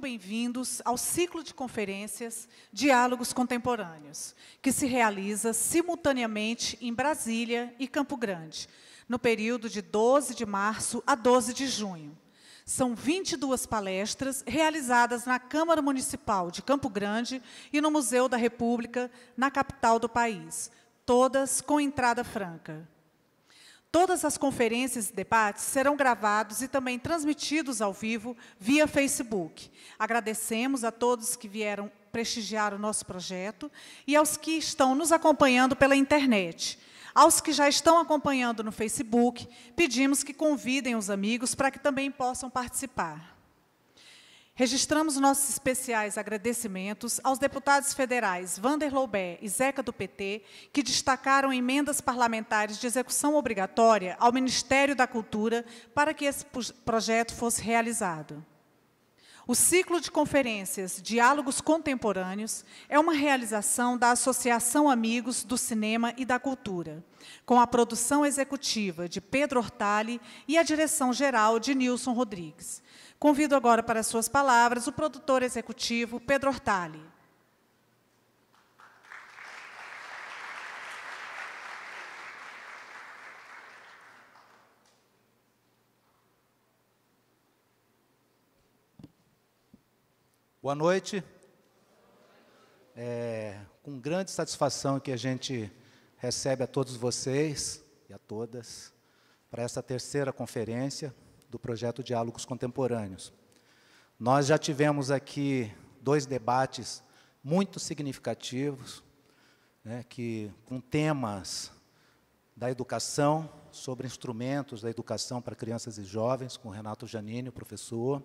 bem-vindos ao ciclo de conferências Diálogos Contemporâneos, que se realiza simultaneamente em Brasília e Campo Grande, no período de 12 de março a 12 de junho. São 22 palestras realizadas na Câmara Municipal de Campo Grande e no Museu da República, na capital do país, todas com entrada franca. Todas as conferências e debates serão gravados e também transmitidos ao vivo via Facebook. Agradecemos a todos que vieram prestigiar o nosso projeto e aos que estão nos acompanhando pela internet. Aos que já estão acompanhando no Facebook, pedimos que convidem os amigos para que também possam participar. Registramos nossos especiais agradecimentos aos deputados federais Wander Loubet e Zeca do PT, que destacaram emendas parlamentares de execução obrigatória ao Ministério da Cultura para que esse projeto fosse realizado. O ciclo de conferências Diálogos Contemporâneos é uma realização da Associação Amigos do Cinema e da Cultura, com a produção executiva de Pedro Hortali e a direção-geral de Nilson Rodrigues. Convido agora para suas palavras o produtor executivo, Pedro Hortali. Boa noite. Com grande satisfação que a gente recebe a todos vocês e a todas para essa terceira conferência do projeto Diálogos Contemporâneos. Nós já tivemos aqui 2 debates muito significativos, né, com temas da educação, sobre instrumentos da educação para crianças e jovens, com Renato Giannini, o professor.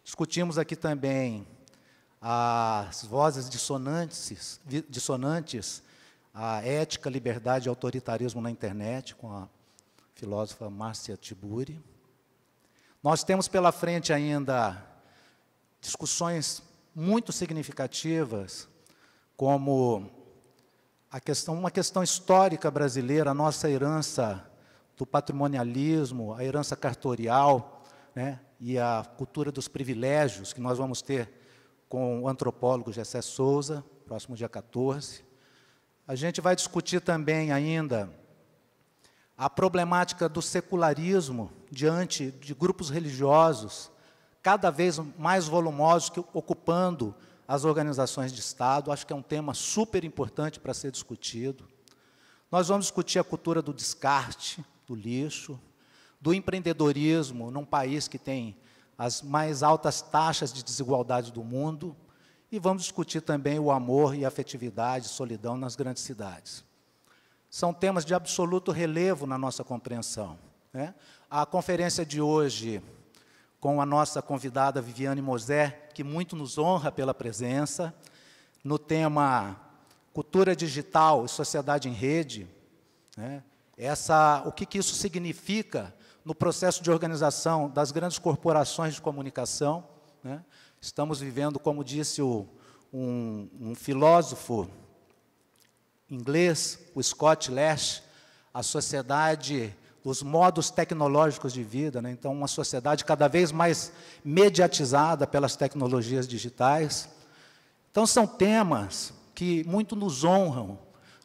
Discutimos aqui também as vozes dissonantes, a ética, liberdade e autoritarismo na internet, com a filósofa Márcia Tiburi. Nós temos pela frente ainda discussões muito significativas, como uma questão histórica brasileira, a nossa herança do patrimonialismo, a herança cartorial, né, e a cultura dos privilégios, que nós vamos ter com o antropólogo Gessé Souza, próximo dia 14. A gente vai discutir também ainda a problemática do secularismo diante de grupos religiosos cada vez mais volumosos ocupando as organizações de Estado. Acho que é um tema super importante para ser discutido. Nós vamos discutir a cultura do descarte, do lixo, do empreendedorismo num país que tem as mais altas taxas de desigualdade do mundo, e vamos discutir também o amor e a afetividade, solidão nas grandes cidades. São temas de absoluto relevo na nossa compreensão, né? A conferência de hoje, com a nossa convidada Viviane Mosé, que muito nos honra pela presença, no tema Cultura Digital e Sociedade em Rede, né? O que isso significa no processo de organização das grandes corporações de comunicação, né? Estamos vivendo, como disse um filósofo inglês, o Scott Lash, a sociedade dos modos tecnológicos de vida, né? Então, uma sociedade cada vez mais mediatizada pelas tecnologias digitais. Então, são temas que muito nos honram,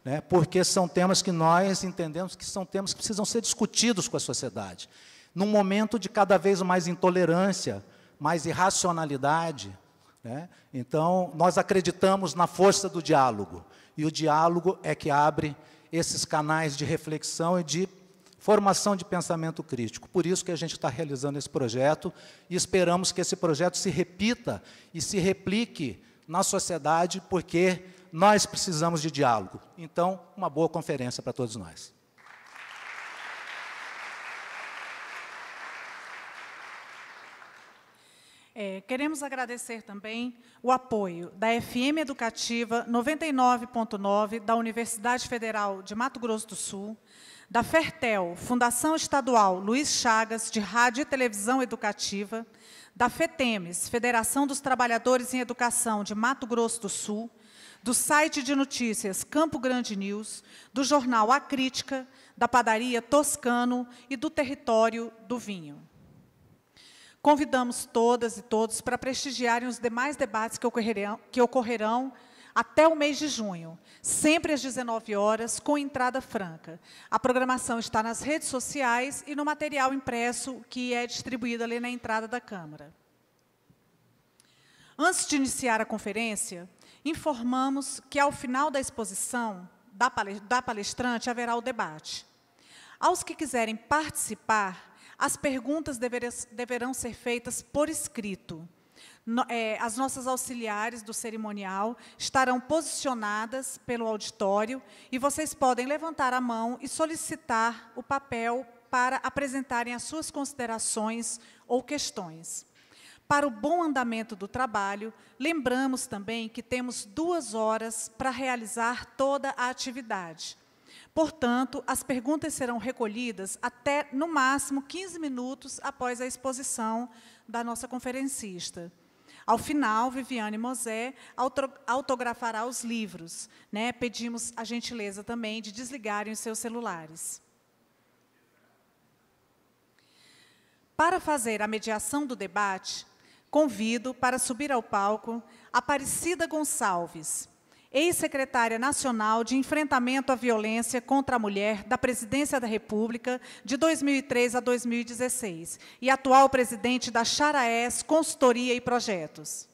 né? Porque são temas que nós entendemos que são temas que precisam ser discutidos com a sociedade. Num momento de cada vez mais intolerância, mais irracionalidade, né? Então, nós acreditamos na força do diálogo. E o diálogo é que abre esses canais de reflexão e de formação de pensamento crítico. Por isso que a gente está realizando esse projeto e esperamos que esse projeto se repita e se replique na sociedade, porque nós precisamos de diálogo. Então, uma boa conferência para todos nós. Queremos agradecer também o apoio da FM Educativa 99.9 da Universidade Federal de Mato Grosso do Sul, da Fertel, Fundação Estadual Luiz Chagas, de Rádio e Televisão Educativa, da FETEMES, Federação dos Trabalhadores em Educação de Mato Grosso do Sul, do site de notícias Campo Grande News, do jornal A Crítica, da padaria Toscano e do Território do Vinho. Convidamos todas e todos para prestigiarem os demais debates que ocorrerão até o mês de junho, sempre às 19 horas, com entrada franca. A programação está nas redes sociais e no material impresso que é distribuído ali na entrada da Câmara. Antes de iniciar a conferência, informamos que, ao final da exposição da palestrante, haverá o debate. Aos que quiserem participar, as perguntas deverão ser feitas por escrito. As nossas auxiliares do cerimonial estarão posicionadas pelo auditório e vocês podem levantar a mão e solicitar o papel para apresentarem as suas considerações ou questões. Para o bom andamento do trabalho, lembramos também que temos 2 horas para realizar toda a atividade. Portanto, as perguntas serão recolhidas até, no máximo, 15 minutos após a exposição da nossa conferencista. Ao final, Viviane Mosé autografará os livros, né? Pedimos a gentileza também de desligarem os seus celulares. Para fazer a mediação do debate, convido para subir ao palco Aparecida Gonçalves, ex-secretária nacional de enfrentamento à violência contra a mulher da Presidência da República de 2003 a 2016 e atual presidente da Charaés Consultoria e Projetos.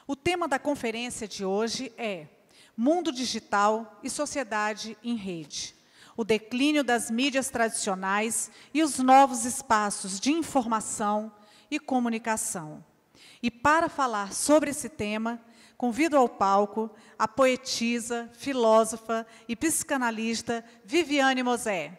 O tema da conferência de hoje é Mundo Digital e Sociedade em Rede. O declínio das mídias tradicionais e os novos espaços de informação e comunicação. E para falar sobre esse tema, convido ao palco a poetisa, filósofa e psicanalista Viviane Mosé.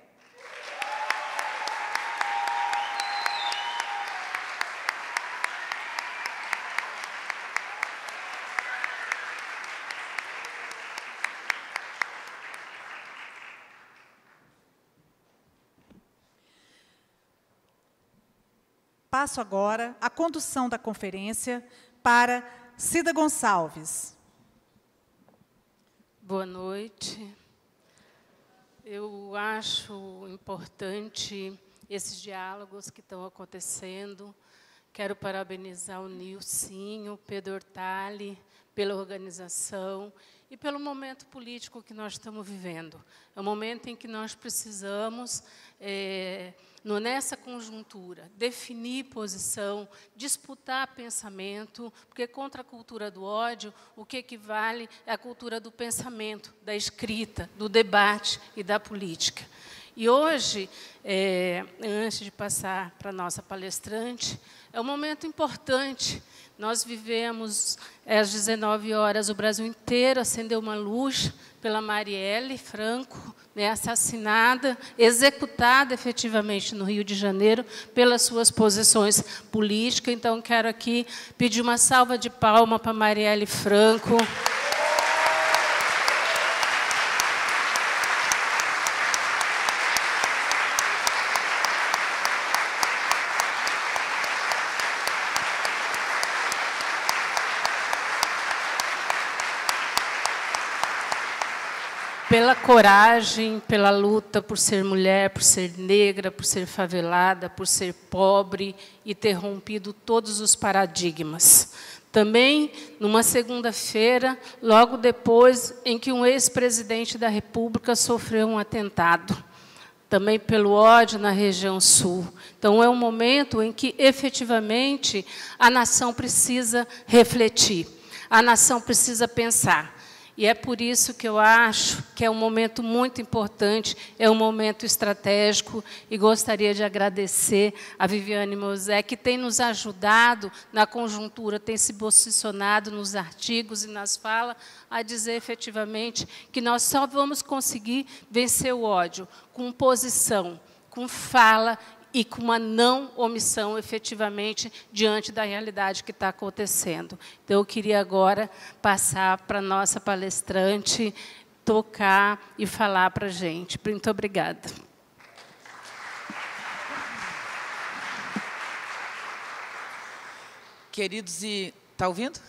Passo agora a condução da conferência para Cida Gonçalves. Boa noite. Eu acho importante esses diálogos que estão acontecendo. Quero parabenizar o Nilcinho, Pedro Hortali, pela organização e pelo momento político que nós estamos vivendo. É um momento em que nós precisamos, nessa conjuntura, definir posição, disputar pensamento, porque contra a cultura do ódio, o que equivale é a cultura do pensamento, da escrita, do debate e da política. E hoje, antes de passar para a nossa palestrante, é um momento importante. Nós vivemos, às 19 horas, o Brasil inteiro acendeu uma luz pela Marielle Franco, né, assassinada, executada efetivamente no Rio de Janeiro pelas suas posições políticas. Então, quero aqui pedir uma salva de palmas para Marielle Franco. Pela coragem, pela luta por ser mulher, por ser negra, por ser favelada, por ser pobre e ter rompido todos os paradigmas. Também, numa segunda-feira, logo depois em que um ex-presidente da República sofreu um atentado, também pelo ódio na região sul. Então, é um momento em que, efetivamente, a nação precisa refletir, a nação precisa pensar. E é por isso que eu acho que é um momento muito importante, é um momento estratégico, e gostaria de agradecer a Viviane Mosé, que tem nos ajudado na conjuntura, tem se posicionado nos artigos e nas falas, a dizer efetivamente que nós só vamos conseguir vencer o ódio com posição, com fala e com uma não omissão, efetivamente, diante da realidade que está acontecendo. Então, eu queria agora passar para a nossa palestrante tocar e falar para a gente. Muito obrigada. Queridos e... Está ouvindo?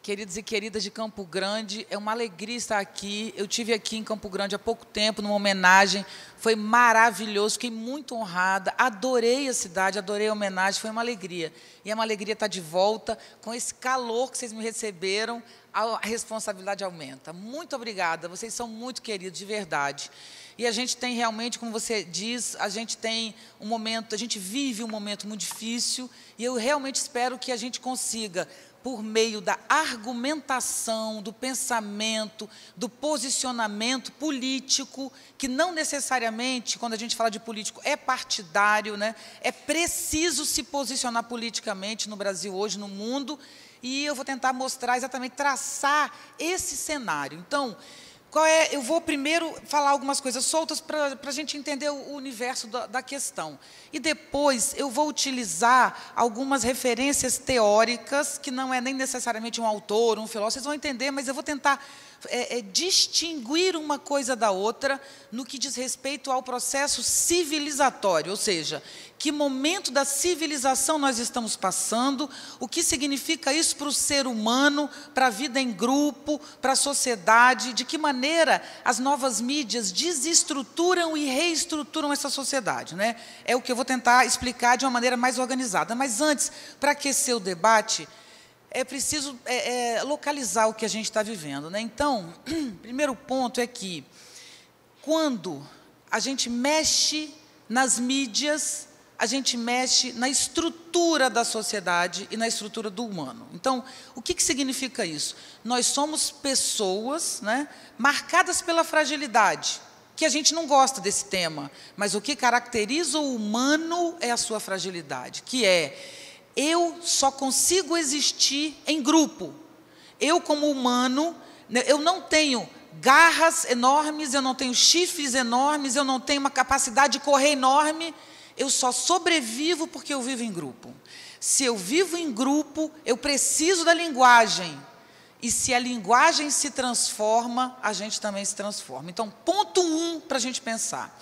Queridos e queridas de Campo Grande, é uma alegria estar aqui. Eu estive aqui em Campo Grande há pouco tempo, numa homenagem, foi maravilhoso, fiquei muito honrada, adorei a cidade, adorei a homenagem, foi uma alegria. E é uma alegria estar de volta, com esse calor que vocês me receberam, a responsabilidade aumenta. Muito obrigada, vocês são muito queridos, de verdade. E a gente tem realmente, como você diz, a gente tem um momento, a gente vive um momento muito difícil, e eu realmente espero que a gente consiga, por meio da argumentação, do pensamento, do posicionamento político, que não necessariamente, quando a gente fala de político, é partidário, né? É preciso se posicionar politicamente no Brasil hoje, no mundo, e eu vou tentar mostrar, exatamente, traçar esse cenário. Então, eu vou primeiro falar algumas coisas soltas para a gente entender o universo da questão. E depois eu vou utilizar algumas referências teóricas, que não é nem necessariamente um autor, um filósofo, vocês vão entender, mas eu vou tentar distinguir uma coisa da outra no que diz respeito ao processo civilizatório, ou seja, que momento da civilização nós estamos passando, o que significa isso para o ser humano, para a vida em grupo, para a sociedade, de que maneira as novas mídias desestruturam e reestruturam essa sociedade, né? É o que eu vou tentar explicar de uma maneira mais organizada. Mas antes, para aquecer o debate, é preciso localizar o que a gente está vivendo, né? Então, o primeiro ponto é que, quando a gente mexe nas mídias, a gente mexe na estrutura da sociedade e na estrutura do humano. Então, o que significa isso? Nós somos pessoas, né, marcadas pela fragilidade, que a gente não gosta desse tema, mas o que caracteriza o humano é a sua fragilidade, que é: eu só consigo existir em grupo. Eu, como humano, eu não tenho garras enormes, eu não tenho chifres enormes, eu não tenho uma capacidade de correr enorme, eu só sobrevivo porque eu vivo em grupo. Se eu vivo em grupo, eu preciso da linguagem. E se a linguagem se transforma, a gente também se transforma. Então, ponto 1 para a gente pensar.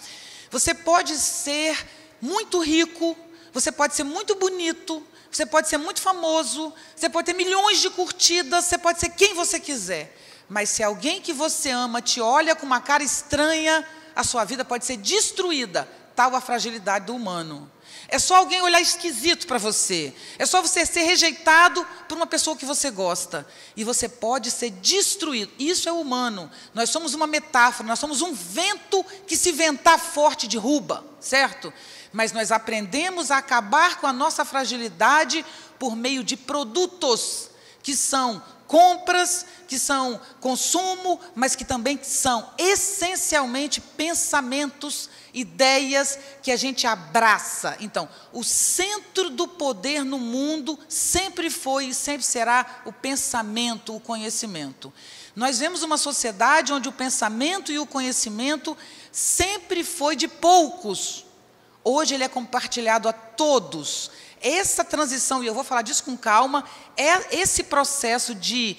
Você pode ser muito rico, você pode ser muito bonito, você pode ser muito famoso, você pode ter milhões de curtidas, você pode ser quem você quiser. Mas se alguém que você ama te olha com uma cara estranha, a sua vida pode ser destruída. Tal a fragilidade do humano. É só alguém olhar esquisito para você. É só você ser rejeitado por uma pessoa que você gosta. E você pode ser destruído. Isso é humano. Nós somos uma metáfora, nós somos um vento que, se ventar forte, derruba, certo? Mas nós aprendemos a acabar com a nossa fragilidade por meio de produtos, que são compras, que são consumo, mas que também são essencialmente pensamentos, ideias que a gente abraça. Então, o centro do poder no mundo sempre foi e sempre será o pensamento, o conhecimento. Nós vemos uma sociedade onde o pensamento e o conhecimento sempre foi de poucos. Hoje ele é compartilhado a todos. Essa transição, e eu vou falar disso com calma, é esse processo de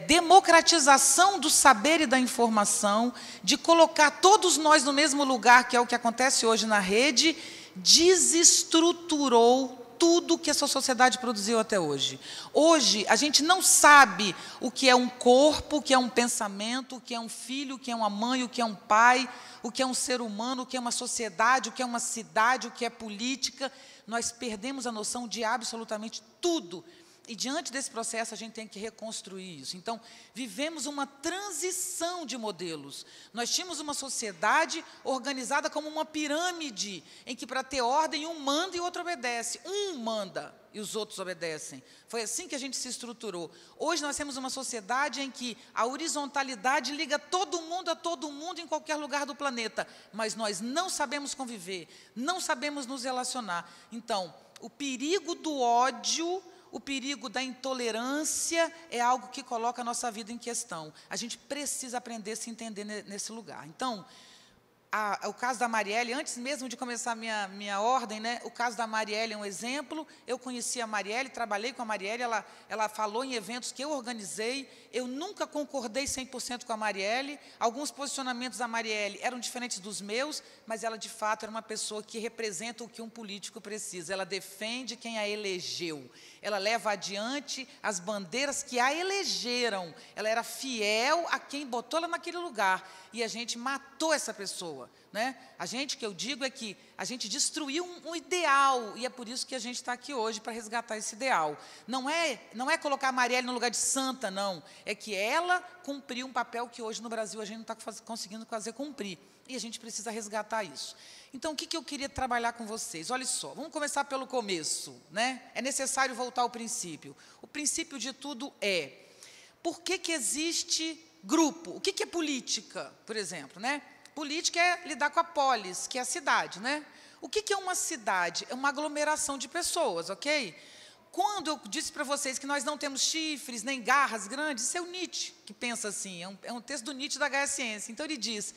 democratização do saber e da informação, de colocar todos nós no mesmo lugar, que é o que acontece hoje na rede, desestruturou tudo que essa sociedade produziu até hoje. Hoje, a gente não sabe o que é um corpo, o que é um pensamento, o que é um filho, o que é uma mãe, o que é um pai, o que é um ser humano, o que é uma sociedade, o que é uma cidade, o que é política. Nós perdemos a noção de absolutamente tudo. E, diante desse processo, a gente tem que reconstruir isso. Então, vivemos uma transição de modelos. Nós tínhamos uma sociedade organizada como uma pirâmide, em que, para ter ordem, um manda e o outro obedece. Um manda e os outros obedecem. Foi assim que a gente se estruturou. Hoje, nós temos uma sociedade em que a horizontalidade liga todo mundo a todo mundo em qualquer lugar do planeta. Mas nós não sabemos conviver, não sabemos nos relacionar. Então, o perigo do ódio, o perigo da intolerância é algo que coloca a nossa vida em questão. A gente precisa aprender a se entender nesse lugar. Então, o caso da Marielle, antes mesmo de começar a minha ordem, né, o caso da Marielle é um exemplo. Eu conheci a Marielle, trabalhei com a Marielle, ela falou em eventos que eu organizei. Eu nunca concordei 100% com a Marielle. Alguns posicionamentos da Marielle eram diferentes dos meus, mas ela, de fato, era uma pessoa que representa o que um político precisa. Ela defende quem a elegeu. Ela leva adiante as bandeiras que a elegeram. Ela era fiel a quem botou ela naquele lugar. E a gente matou essa pessoa, né? A gente, que eu digo, é que a gente destruiu um ideal, e é por isso que a gente está aqui hoje, para resgatar esse ideal. Não é colocar a Marielle no lugar de santa, não. É que ela cumpriu um papel que hoje no Brasil a gente não está conseguindo fazer cumprir. E a gente precisa resgatar isso. Então, o que eu queria trabalhar com vocês? Olha só, vamos começar pelo começo, né? É necessário voltar ao princípio. O princípio de tudo é, por que existe grupo? O que é política, por exemplo, né? Política é lidar com a polis, que é a cidade, né? O que é uma cidade? É uma aglomeração de pessoas, ok? Quando eu disse para vocês que nós não temos chifres, nem garras grandes, isso é o Nietzsche que pensa assim, é um texto do Nietzsche da Gaia Ciência. Então, ele diz,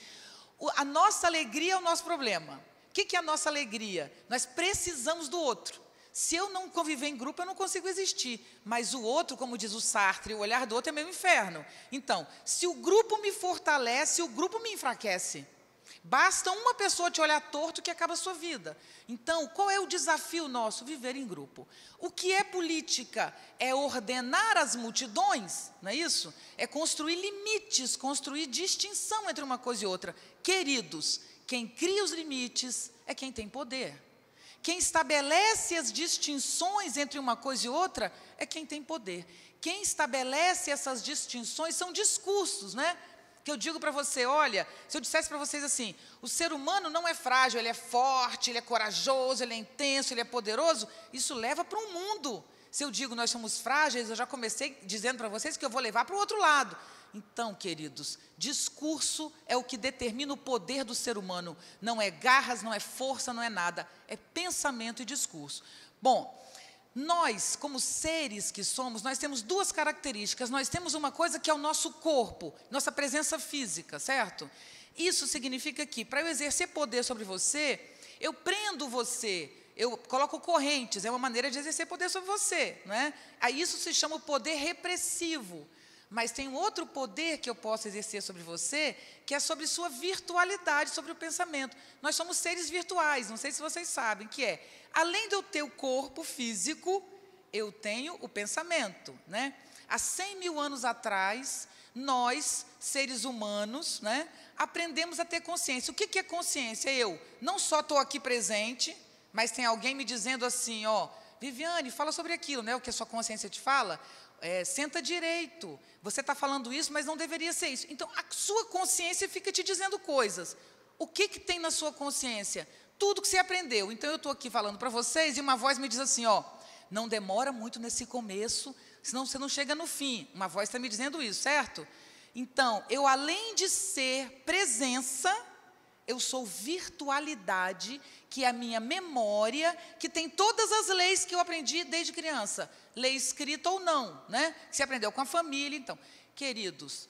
a nossa alegria é o nosso problema. O que é a nossa alegria? Nós precisamos do outro. Se eu não conviver em grupo, eu não consigo existir. Mas o outro, como diz o Sartre, o olhar do outro é meu inferno. Então, se o grupo me fortalece, o grupo me enfraquece. Basta uma pessoa te olhar torto que acaba a sua vida. Então, qual é o desafio nosso? Viver em grupo. O que é política? É ordenar as multidões, não é isso? É construir limites, construir distinção entre uma coisa e outra. Queridos, quem cria os limites é quem tem poder. Quem estabelece as distinções entre uma coisa e outra é quem tem poder. Quem estabelece essas distinções são discursos, né? Que eu digo para você, olha, se eu dissesse para vocês assim, o ser humano não é frágil, ele é forte, ele é corajoso, ele é intenso, ele é poderoso, isso leva para um mundo. Se eu digo nós somos frágeis, eu já comecei dizendo para vocês que eu vou levar para o outro lado. Então, queridos, discurso é o que determina o poder do ser humano. Não é garras, não é força, não é nada. É pensamento e discurso. Bom, nós, como seres que somos, nós temos duas características. Nós temos uma coisa que é o nosso corpo, nossa presença física, certo? Isso significa que, para eu exercer poder sobre você, eu prendo você, eu coloco correntes, é uma maneira de exercer poder sobre você, não é? Aí isso se chama o poder repressivo. Mas tem um outro poder que eu posso exercer sobre você, que é sobre sua virtualidade, sobre o pensamento. Nós somos seres virtuais, não sei se vocês sabem, que é, além de eu ter o corpo físico, eu tenho o pensamento, né? Há 100 mil anos atrás, nós, seres humanos, né, aprendemos a ter consciência. O que é consciência? Eu não só estou aqui presente, mas tem alguém me dizendo assim, ó, Viviane, fala sobre aquilo, né? O que a sua consciência te fala. Senta direito, você está falando isso, mas não deveria ser isso. Então, a sua consciência fica te dizendo coisas. O que tem na sua consciência? Tudo que você aprendeu. Então, eu estou aqui falando para vocês e uma voz me diz assim, ó, não demora muito nesse começo, senão você não chega no fim. Uma voz está me dizendo isso, certo? Então, eu além de ser presença, eu sou virtualidade, que é a minha memória, que tem todas as leis que eu aprendi desde criança. Lei escrita ou não, né? Que você aprendeu com a família. Então, queridos,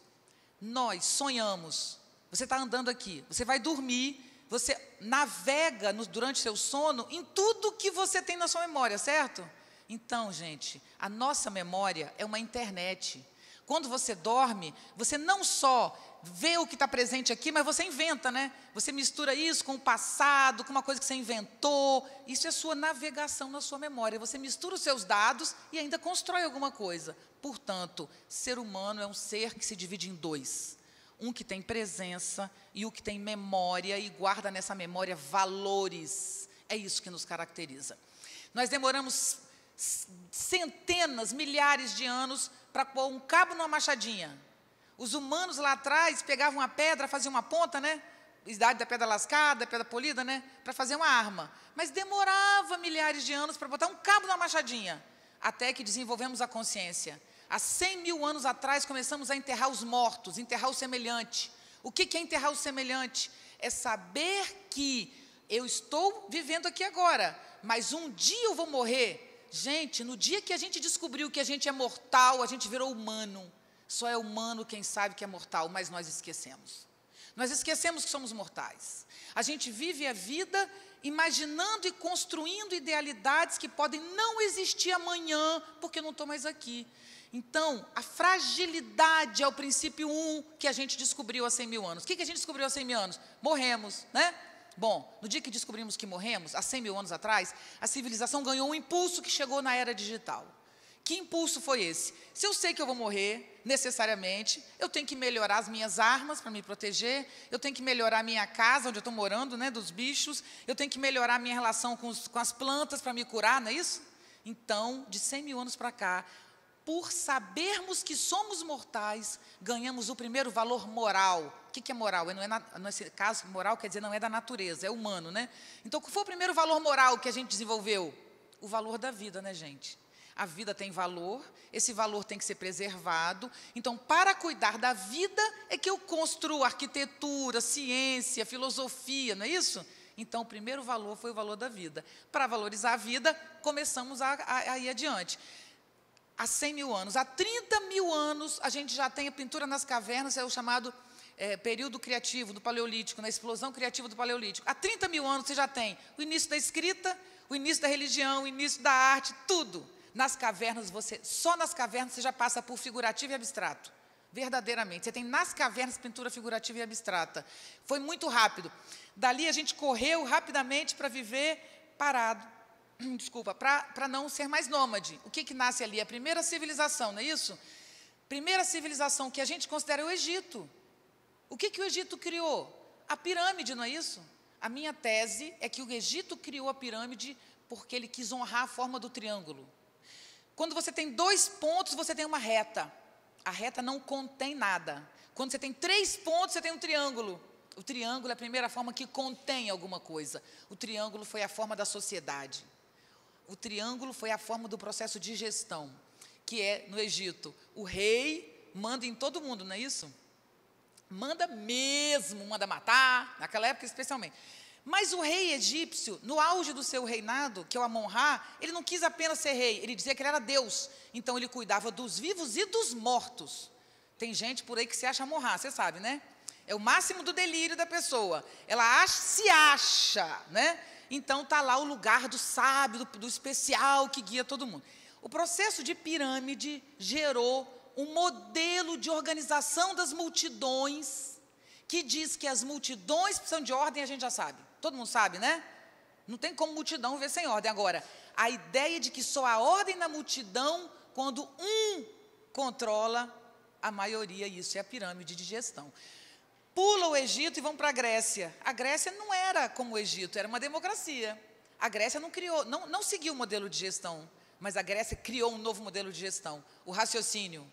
nós sonhamos. Você está andando aqui, você vai dormir, você navega durante seu sono em tudo que você tem na sua memória, certo? Então, gente, a nossa memória é uma internet. Quando você dorme, você não só vê o que está presente aqui, mas você inventa, né? Você mistura isso com o passado, com uma coisa que você inventou. Isso é sua navegação na sua memória. Você mistura os seus dados e ainda constrói alguma coisa. Portanto, ser humano é um ser que se divide em dois. Um que tem presença e o que tem memória e guarda nessa memória valores. É isso que nos caracteriza. Nós demoramos centenas, milhares de anos para pôr um cabo numa machadinha. Os humanos lá atrás pegavam uma pedra, faziam uma ponta, né? Idade da pedra lascada, pedra polida, né? Para fazer uma arma. Mas demorava milhares de anos para botar um cabo numa machadinha. Até que desenvolvemos a consciência. Há 100 mil anos atrás começamos a enterrar os mortos, enterrar o semelhante. O que é enterrar o semelhante? É saber que eu estou vivendo aqui agora, mas um dia eu vou morrer. Gente, no dia que a gente descobriu que a gente é mortal, a gente virou humano. Só é humano quem sabe que é mortal, mas nós esquecemos. Nós esquecemos que somos mortais. A gente vive a vida imaginando e construindo idealidades que podem não existir amanhã, porque eu não estou mais aqui. Então, a fragilidade é o princípio 1 que a gente descobriu há 100 mil anos. O que a gente descobriu há 100 mil anos? Morremos, né? Bom, no dia que descobrimos que morremos, há 100 mil anos atrás, a civilização ganhou um impulso que chegou na era digital. Que impulso foi esse? Se eu sei que eu vou morrer, necessariamente, eu tenho que melhorar as minhas armas para me proteger, eu tenho que melhorar a minha casa, onde eu estou morando, né, dos bichos, eu tenho que melhorar a minha relação com as plantas para me curar, não é isso? Então, de 100 mil anos para cá, por sabermos que somos mortais, ganhamos o primeiro valor moral. O que é moral? Nesse caso, moral quer dizer não é da natureza, é humano, né? Então, qual foi o primeiro valor moral que a gente desenvolveu? O valor da vida, né, gente? A vida tem valor, esse valor tem que ser preservado. Então, para cuidar da vida, é que eu construo arquitetura, ciência, filosofia, não é isso? Então, o primeiro valor foi o valor da vida. Para valorizar a vida, começamos a ir adiante. Há 100 mil anos, há 30 mil anos, a gente já tem a pintura nas cavernas, é o chamado período criativo do Paleolítico, na explosão criativa do Paleolítico. Há 30 mil anos você já tem o início da escrita, o início da religião, o início da arte, tudo. Nas cavernas, só nas cavernas você já passa por figurativo e abstrato. Verdadeiramente. Você tem nas cavernas pintura figurativa e abstrata. Foi muito rápido. Dali a gente correu rapidamente para viver parado. Desculpa, para não ser mais nômade. O que nasce ali? A primeira civilização, não é isso? Primeira civilização que a gente considera é o Egito. O que o Egito criou? A pirâmide, não é isso? A minha tese é que o Egito criou a pirâmide porque ele quis honrar a forma do triângulo. Quando você tem 2 pontos, você tem uma reta. A reta não contém nada. Quando você tem 3 pontos, você tem um triângulo. O triângulo é a primeira forma que contém alguma coisa. O triângulo foi a forma da sociedade. O triângulo foi a forma do processo de gestão, que é, no Egito, o rei manda em todo mundo, não é isso? Manda mesmo, manda matar, naquela época especialmente. Mas o rei egípcio, no auge do seu reinado, que é o Amon-Ra, ele não quis apenas ser rei, ele dizia que ele era Deus. Então, ele cuidava dos vivos e dos mortos. Tem gente por aí que se acha Amon-Ra, você sabe, né? É o máximo do delírio da pessoa. Ela se acha, né? Então, está lá o lugar do sábio, do especial, que guia todo mundo. O processo de pirâmide gerou um modelo de organização das multidões, que diz que as multidões precisam de ordem, a gente já sabe. Todo mundo sabe, né? Não tem como multidão viver sem ordem. Agora, a ideia de que só há ordem na multidão quando um controla a maioria, isso é a pirâmide de gestão. Pula o Egito e vamos para a Grécia. A Grécia não era como o Egito, era uma democracia. A Grécia não seguiu o modelo de gestão, mas a Grécia criou um novo modelo de gestão, o raciocínio.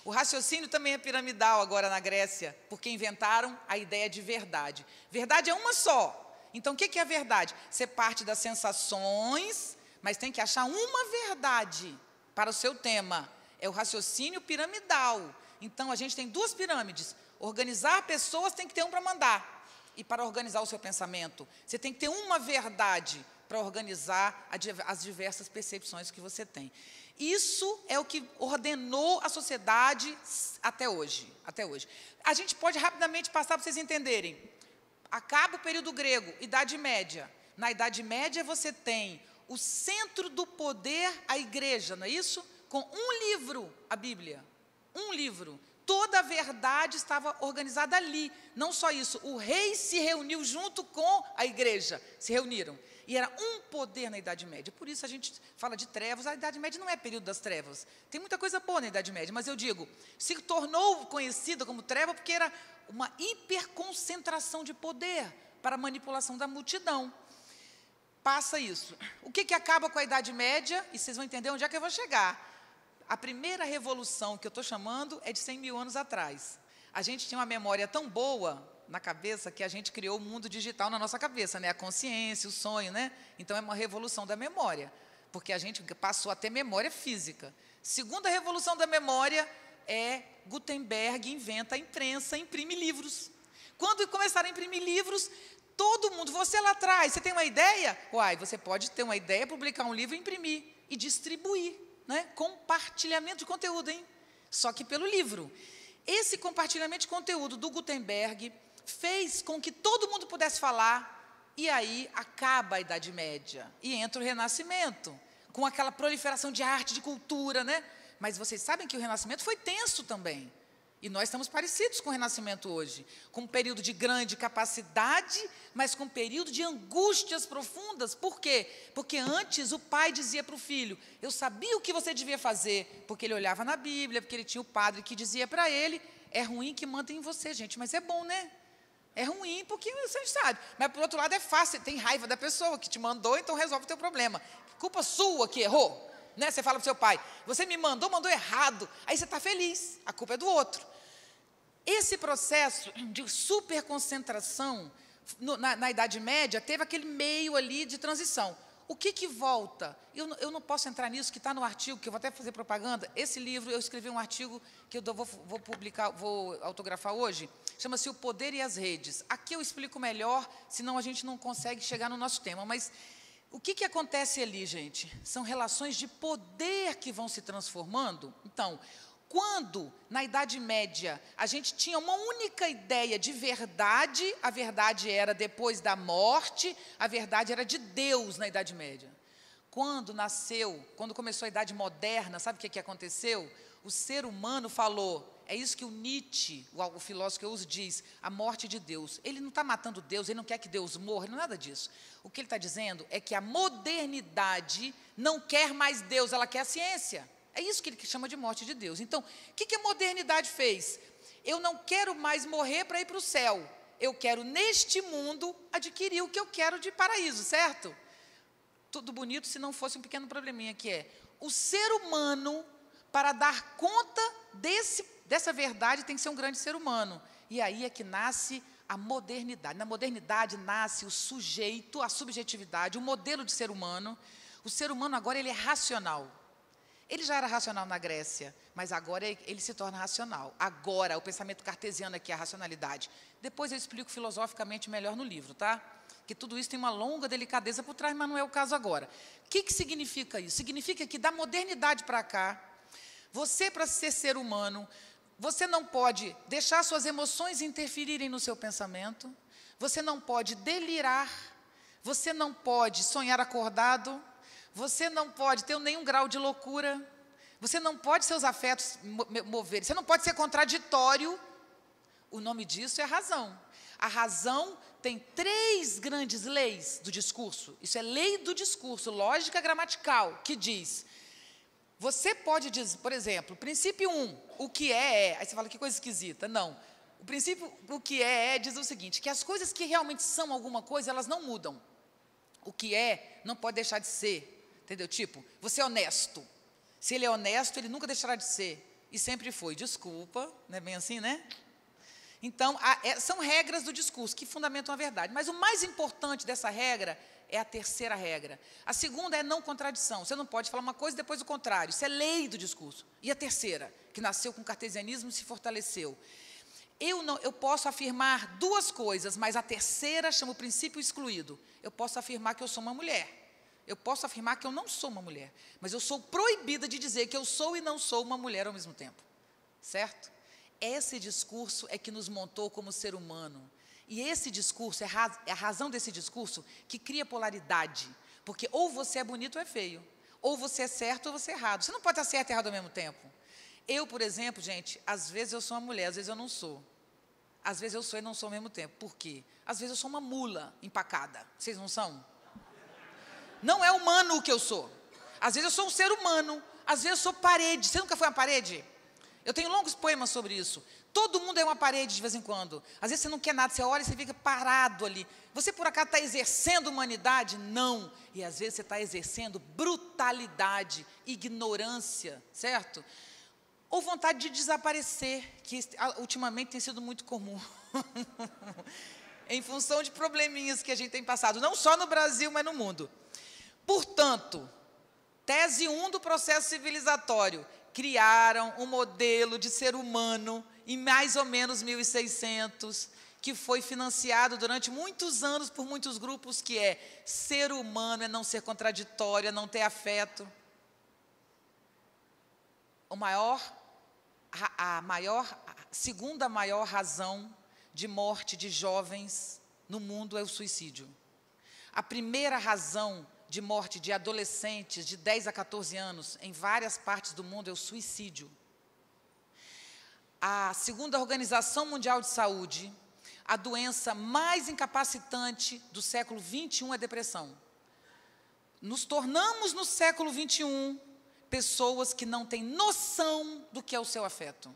O raciocínio também é piramidal agora na Grécia, porque inventaram a ideia de verdade. Verdade é uma só. Então, o que é a verdade? Você parte das sensações, mas tem que achar uma verdade para o seu tema. É o raciocínio piramidal. Então, a gente tem 2 pirâmides. Organizar pessoas tem que ter um para mandar. E para organizar o seu pensamento, você tem que ter uma verdade para organizar as diversas percepções que você tem. Isso é o que ordenou a sociedade até hoje. A gente pode rapidamente passar para vocês entenderem. Acaba o período grego, Idade Média. Na Idade Média você tem o centro do poder, a igreja, não é isso? Com um livro, a Bíblia. Um livro. Toda a verdade estava organizada ali. Não só isso, o rei se reuniu junto com a igreja. Se reuniram. E era um poder na Idade Média. Por isso a gente fala de trevas. A Idade Média não é período das trevas. Tem muita coisa boa na Idade Média, mas eu digo, se tornou conhecida como treva porque era uma hiperconcentração de poder para a manipulação da multidão. Passa isso. O que acaba com a Idade Média? E vocês vão entender onde é que eu vou chegar. A primeira revolução que eu estou chamando é de 100 mil anos atrás. A gente tinha uma memória tão boa na cabeça que a gente criou o mundo digital na nossa cabeça, né? A consciência, o sonho, né? Então, é uma revolução da memória, porque a gente passou a ter memória física. Segunda revolução da memória é Gutenberg inventa a imprensa, imprime livros. Quando começaram a imprimir livros, todo mundo, você lá atrás, você tem uma ideia? Uai, você pode ter uma ideia, publicar um livro, imprimir e distribuir, né? Compartilhamento de conteúdo, hein? Só que pelo livro. Esse compartilhamento de conteúdo do Gutenberg fez com que todo mundo pudesse falar, e aí acaba a Idade Média, e entra o Renascimento, com aquela proliferação de arte, de cultura, né? Mas vocês sabem que o Renascimento foi tenso também. E nós estamos parecidos com o Renascimento hoje, com um período de grande capacidade, mas com um período de angústias profundas. Por quê? Porque antes o pai dizia para o filho, eu sabia o que você devia fazer, porque ele olhava na Bíblia, porque ele tinha o padre que dizia para ele, é ruim que mandem em você, gente, mas é bom, né? É ruim porque você sabe, mas por outro lado é fácil, tem raiva da pessoa que te mandou, então resolve o teu problema. Culpa sua que errou, né? Você fala para o seu pai, você me mandou errado, aí você está feliz, a culpa é do outro. Esse processo de superconcentração na Idade Média teve aquele meio ali de transição. O que volta? Eu não posso entrar nisso, que está no artigo, que eu vou até fazer propaganda. Esse livro, eu escrevi um artigo que eu vou publicar, vou autografar hoje, chama-se O Poder e as Redes. Aqui eu explico melhor, senão a gente não consegue chegar no nosso tema. Mas o que acontece ali, gente? São relações de poder que vão se transformando. Então, quando, na Idade Média, a gente tinha uma única ideia de verdade, a verdade era depois da morte, a verdade era de Deus na Idade Média. Quando começou a Idade Moderna, sabe o que aconteceu? O ser humano falou, é isso que o Nietzsche, o filósofo que eu uso, diz, a morte de Deus. Ele não está matando Deus, ele não quer que Deus morra, não é nada disso. O que ele está dizendo é que a modernidade não quer mais Deus, ela quer a ciência. É isso que ele chama de morte de Deus. Então, o que a modernidade fez? Eu não quero mais morrer para ir para o céu. Eu quero, neste mundo, adquirir o que eu quero de paraíso, certo? Tudo bonito se não fosse um pequeno probleminha que é, o ser humano, para dar conta dessa verdade, tem que ser um grande ser humano. E aí é que nasce a modernidade. Na modernidade nasce o sujeito, a subjetividade, o modelo de ser humano. O ser humano agora ele é racional. Ele já era racional na Grécia, mas agora ele se torna racional. Agora, o pensamento cartesiano aqui é a racionalidade. Depois eu explico filosoficamente melhor no livro, tá? Que tudo isso tem uma longa delicadeza por trás, mas não é o caso agora. O que significa isso? Significa que da modernidade para cá, você, para ser humano, você não pode deixar suas emoções interferirem no seu pensamento, você não pode delirar, você não pode sonhar acordado, você não pode ter nenhum grau de loucura, você não pode seus afetos moverem, você não pode ser contraditório. O nome disso é a razão. A razão tem 3 grandes leis do discurso. Isso é lei do discurso, lógica gramatical, que diz, você pode dizer, por exemplo, princípio 1, o que é. Aí você fala, que coisa esquisita. Não, o princípio, o que é, diz o seguinte, que as coisas que realmente são alguma coisa, elas não mudam. O que é, não pode deixar de ser. Entendeu? Tipo, você é honesto. Se ele é honesto, ele nunca deixará de ser. E sempre foi. Desculpa, não é bem assim, né? Então, são regras do discurso que fundamentam a verdade. Mas o mais importante dessa regra é a terceira regra. A segunda é não contradição. Você não pode falar uma coisa e depois o contrário. Isso é lei do discurso. E a terceira, que nasceu com o cartesianismo e se fortaleceu. Eu posso afirmar 2 coisas, mas a terceira chama o princípio excluído. Eu posso afirmar que eu sou uma mulher. Eu posso afirmar que eu não sou uma mulher, mas eu sou proibida de dizer que eu sou e não sou uma mulher ao mesmo tempo. Certo? Esse discurso é que nos montou como ser humano. E esse discurso, é a razão desse discurso que cria polaridade. Porque ou você é bonito ou é feio. Ou você é certo ou você é errado. Você não pode estar certo e errado ao mesmo tempo. Eu, por exemplo, gente, às vezes eu sou uma mulher, às vezes eu não sou. Às vezes eu sou e não sou ao mesmo tempo. Por quê? Às vezes eu sou uma mula empacada. Vocês não são? Não é humano o que eu sou. Às vezes eu sou um ser humano, às vezes eu sou parede. Você nunca foi uma parede? Eu tenho longos poemas sobre isso. Todo mundo é uma parede de vez em quando. Às vezes você não quer nada, você olha e você fica parado ali. Você por acaso está exercendo humanidade? Não. E às vezes você está exercendo brutalidade, ignorância, certo? Ou vontade de desaparecer, que ultimamente tem sido muito comum. Em função de probleminhas que a gente tem passado, não só no Brasil, mas no mundo. Portanto, tese 1 do processo civilizatório, criaram um modelo de ser humano em mais ou menos 1600, que foi financiado durante muitos anos por muitos grupos, que é ser humano é não ser contraditório, é não ter afeto. A segunda maior razão de morte de jovens no mundo é o suicídio. A primeira razão de morte de adolescentes de 10 a 14 anos em várias partes do mundo é o suicídio. A segunda Organização Mundial de Saúde, a doença mais incapacitante do século XXI é a depressão. Nos tornamos no século XXI pessoas que não têm noção do que é o seu afeto.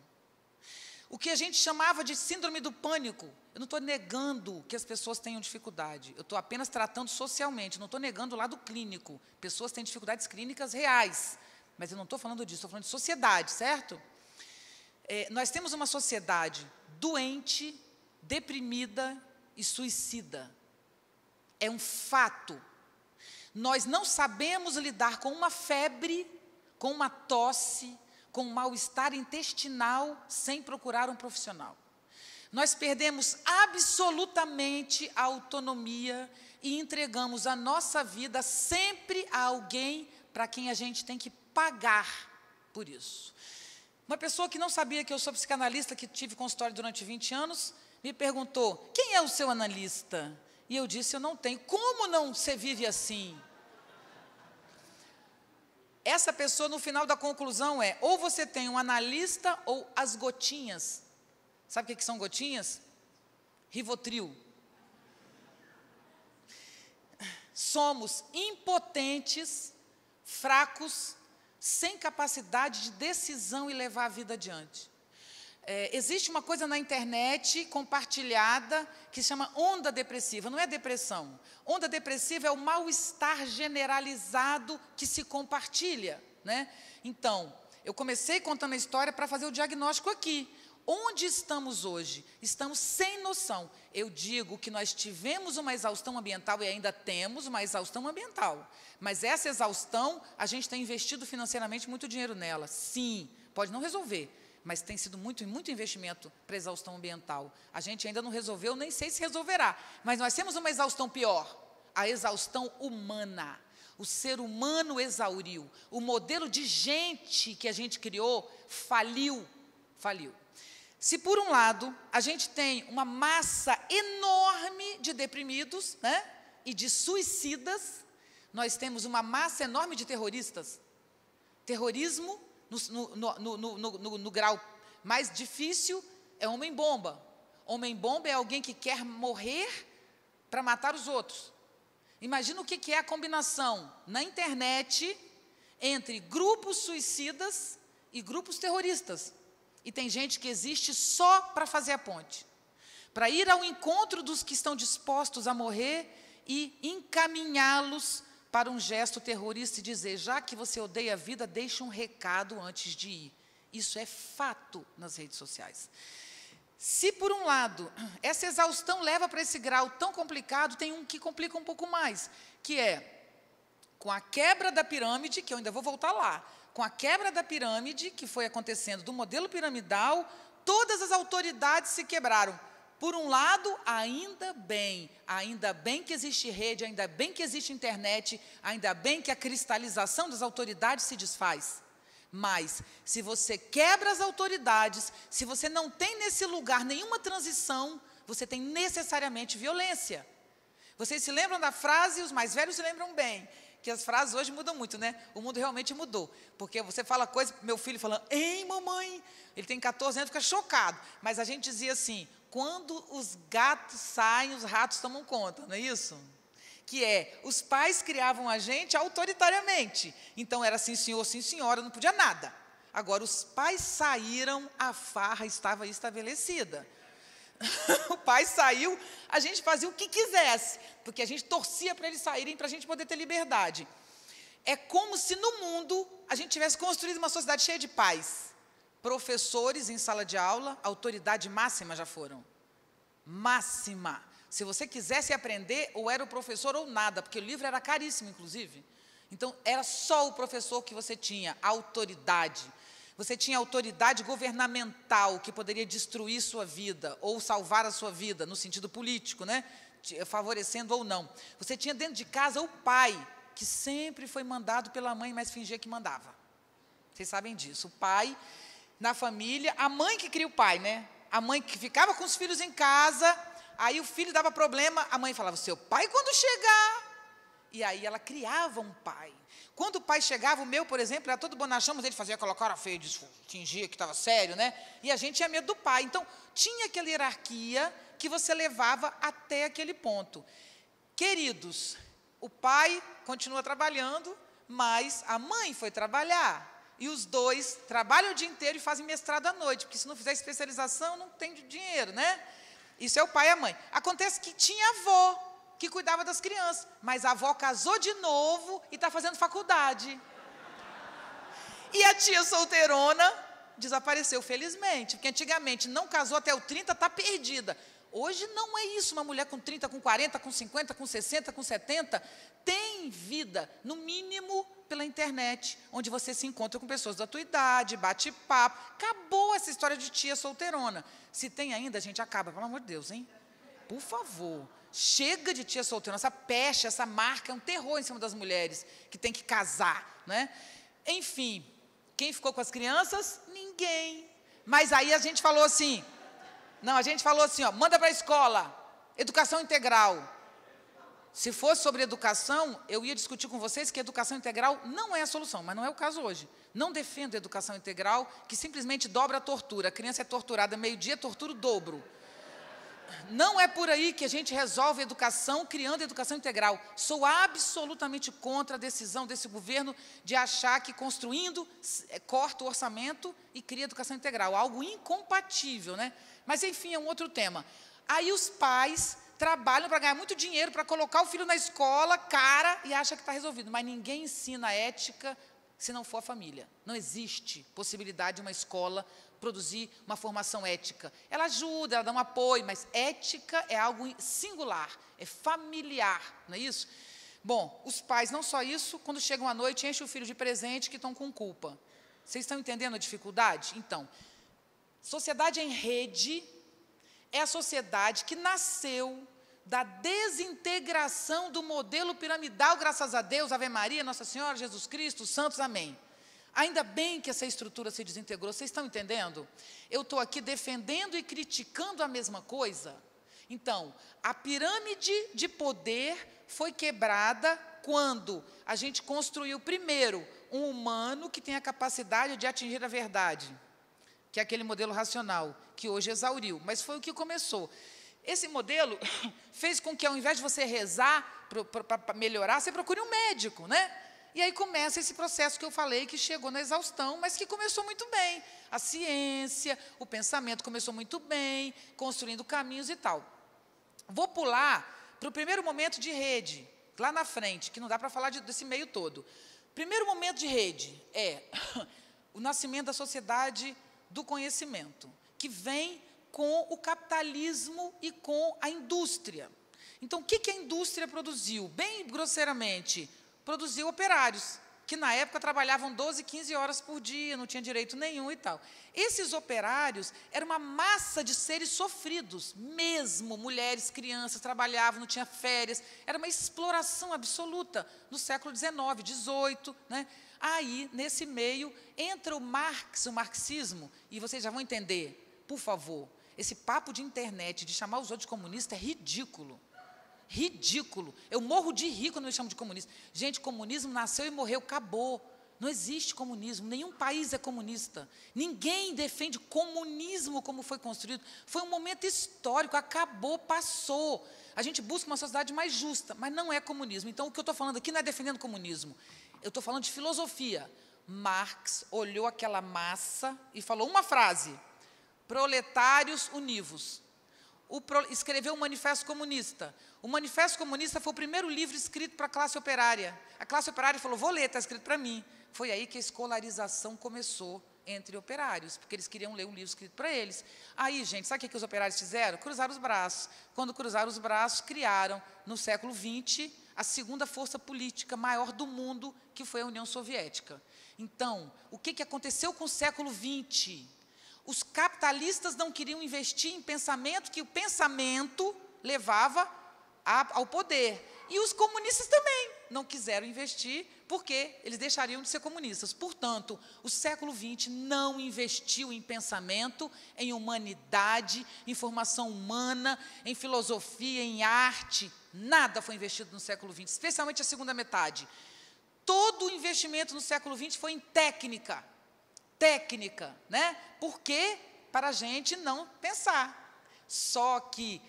O que a gente chamava de síndrome do pânico, eu não estou negando que as pessoas tenham dificuldade, eu estou apenas tratando socialmente, não estou negando o lado clínico. Pessoas têm dificuldades clínicas reais, mas eu não estou falando disso, estou falando de sociedade, certo? Nós temos uma sociedade doente, deprimida e suicida. É um fato. Nós não sabemos lidar com uma febre, com uma tosse, com um mal-estar intestinal sem procurar um profissional. Nós perdemos absolutamente a autonomia e entregamos a nossa vida sempre a alguém para quem a gente tem que pagar por isso. Uma pessoa que não sabia que eu sou psicanalista, que tive consultório durante 20 anos, me perguntou, quem é o seu analista? E eu disse, eu não tenho. Como não você vive assim? Essa pessoa, no final da conclusão, ou você tem um analista ou as gotinhas. Sabe o que são gotinhas? Rivotril. Somos impotentes, fracos, sem capacidade de decisão e levar a vida adiante. Existe uma coisa na internet compartilhada que se chama onda depressiva, não é depressão. Onda depressiva é o mal-estar generalizado que se compartilha, né? Então, eu comecei contando a história para fazer o diagnóstico aqui. Onde estamos hoje? Estamos sem noção. Eu digo que nós tivemos uma exaustão ambiental e ainda temos uma exaustão ambiental. Mas essa exaustão, a gente tem investido financeiramente muito dinheiro nela. Sim, pode não resolver, mas tem sido muito investimento para a exaustão ambiental. A gente ainda não resolveu, nem sei se resolverá. Mas nós temos uma exaustão pior, a exaustão humana. O ser humano exauriu. O modelo de gente que a gente criou faliu. Se por um lado, a gente tem uma massa enorme de deprimidos, né, e de suicidas, nós temos uma massa enorme de terroristas. Terrorismo, no grau mais difícil, é homem-bomba. Homem-bomba é alguém que quer morrer para matar os outros. Imagina o que é a combinação na internet entre grupos suicidas e grupos terroristas. E tem gente que existe só para fazer a ponte, para ir ao encontro dos que estão dispostos a morrer e encaminhá-los para um gesto terrorista e dizer, já que você odeia a vida, deixe um recado antes de ir. Isso é fato nas redes sociais. Se, por um lado, essa exaustão leva para esse grau tão complicado, tem um que complica um pouco mais, que é, com a quebra da pirâmide, que eu ainda vou voltar lá, com a quebra da pirâmide, que foi acontecendo do modelo piramidal, todas as autoridades se quebraram. Por um lado, ainda bem que existe rede, ainda bem que existe internet, ainda bem que a cristalização das autoridades se desfaz. Mas, se você quebra as autoridades, se você não tem nesse lugar nenhuma transição, você tem necessariamente violência. Vocês se lembram da frase, os mais velhos se lembram bem, que as frases hoje mudam muito, né? O mundo realmente mudou, porque você fala coisa, meu filho falando, ei mamãe, ele tem 14 anos, fica chocado, mas a gente dizia assim, quando os gatos saem, os ratos tomam conta, não é isso? Que os pais criavam a gente autoritariamente, então era sim senhor, sim senhora, não podia nada. Agora os pais saíram, a farra estava estabelecida. O pai saiu, a gente fazia o que quisesse, porque a gente torcia para eles saírem, para a gente poder ter liberdade. É como se no mundo a gente tivesse construído uma sociedade cheia de pais. Professores em sala de aula, autoridade máxima já foram. Máxima. Se você quisesse aprender, ou era o professor ou nada, porque o livro era caríssimo, inclusive. Então, era só o professor que você tinha, autoridade. Você tinha autoridade governamental que poderia destruir sua vida ou salvar a sua vida, no sentido político, né? Favorecendo ou não. Você tinha dentro de casa o pai, que sempre foi mandado pela mãe, mas fingia que mandava. Vocês sabem disso. O pai, na família, a mãe que cria o pai, né? A mãe que ficava com os filhos em casa, aí o filho dava problema, a mãe falava, seu pai quando chegar. E aí ela criava um pai. Quando o pai chegava, o meu, por exemplo, era todo bonachão, mas ele fazia aquela cara feia, fingia que estava sério, né? E a gente tinha medo do pai. Então, tinha aquela hierarquia que você levava até aquele ponto. Queridos, o pai continua trabalhando, mas a mãe foi trabalhar. E os dois trabalham o dia inteiro e fazem mestrado à noite, porque se não fizer especialização, não tem dinheiro, né? Isso é o pai e a mãe. Acontece que tinha avó, que cuidava das crianças, mas a avó casou de novo e está fazendo faculdade. E a tia solteirona desapareceu, felizmente, porque antigamente não casou até o 30, está perdida. Hoje não é isso, uma mulher com 30, com 40, com 50, com 60, com 70, tem vida, no mínimo pela internet, onde você se encontra com pessoas da tua idade, bate papo. Acabou essa história de tia solteirona. Se tem ainda, a gente acaba, pelo amor de Deus, hein? Por favor, chega de tia solteirona, essa peste, essa marca, é um terror em cima das mulheres, que tem que casar, né? Enfim, quem ficou com as crianças? Ninguém. Mas aí a gente falou assim, ó, manda para a escola, educação integral. Se fosse sobre educação, eu ia discutir com vocês que educação integral não é a solução, mas não é o caso hoje. Não defendo educação integral, que simplesmente dobra a tortura. A criança é torturada meio-dia, tortura o dobro. Não é por aí que a gente resolve a educação criando a educação integral. Sou absolutamente contra a decisão desse governo de achar que construindo corta o orçamento e cria educação integral. Algo incompatível, né? Mas, enfim, é um outro tema. Aí os pais trabalham para ganhar muito dinheiro, para colocar o filho na escola, cara, e acha que está resolvido. Mas ninguém ensina ética se não for a família. Não existe possibilidade de uma escola produzir uma formação ética. Ela ajuda, ela dá um apoio, mas ética é algo singular, é familiar, não é isso? Bom, os pais, não só isso, quando chegam à noite, enchem o filho de presente que estão com culpa. Vocês estão entendendo a dificuldade? Então, sociedade em rede é a sociedade que nasceu da desintegração do modelo piramidal, graças a Deus, Ave Maria, Nossa Senhora, Jesus Cristo, os santos, amém. Ainda bem que essa estrutura se desintegrou, vocês estão entendendo? Eu estou aqui defendendo e criticando a mesma coisa. Então, a pirâmide de poder foi quebrada quando a gente construiu primeiro um humano que tem a capacidade de atingir a verdade, que é aquele modelo racional, que hoje exauriu, mas foi o que começou. Esse modelo fez com que, ao invés de você rezar para melhorar, você procure um médico, né? E aí começa esse processo que eu falei, que chegou na exaustão, mas que começou muito bem. A ciência, o pensamento começou muito bem, construindo caminhos e tal. Vou pular para o primeiro momento de rede, lá na frente, que não dá para falar desse meio todo. Primeiro momento de rede é o nascimento da sociedade do conhecimento, que vem com o capitalismo e com a indústria. Então, o que a indústria produziu? Bem grosseiramente, produziu operários, que na época trabalhavam 12, 15 horas por dia, não tinha direito nenhum e tal. Esses operários eram uma massa de seres sofridos, mesmo mulheres, crianças, trabalhavam, não tinha férias, era uma exploração absoluta no século XIX, XVIII, né? Aí, nesse meio, entra o Marx, o marxismo, e vocês já vão entender, por favor, esse papo de internet, de chamar os outros de comunistas, é ridículo. Ridículo. Eu morro de rir quando me chamam de comunista. Gente, comunismo nasceu e morreu, acabou. Não existe comunismo, nenhum país é comunista. Ninguém defende comunismo como foi construído. Foi um momento histórico, acabou, passou. A gente busca uma sociedade mais justa, mas não é comunismo. Então, o que eu estou falando aqui não é defendendo comunismo. Eu estou falando de filosofia. Marx olhou aquela massa e falou uma frase: proletários univos. Escreveu um manifesto comunista. O manifesto comunista foi o primeiro livro escrito para a classe operária. A classe operária falou, vou ler, está escrito para mim. Foi aí que a escolarização começou entre operários, porque eles queriam ler um livro escrito para eles. Aí, gente, sabe o que os operários fizeram? Cruzaram os braços. Quando cruzaram os braços, criaram, no século XX, a segunda força política maior do mundo, que foi a União Soviética. Então, o que aconteceu com o século XX? Os capitalistas não queriam investir em pensamento, que o pensamento levava ao poder. E os comunistas também não quiseram investir, porque eles deixariam de ser comunistas. Portanto, o século XX não investiu em pensamento, em humanidade, em formação humana, em filosofia, em arte. Nada foi investido no século XX, especialmente a segunda metade. Todo o investimento no século XX foi em técnica. Técnica, né? Por quê? Para a gente não pensar. Só que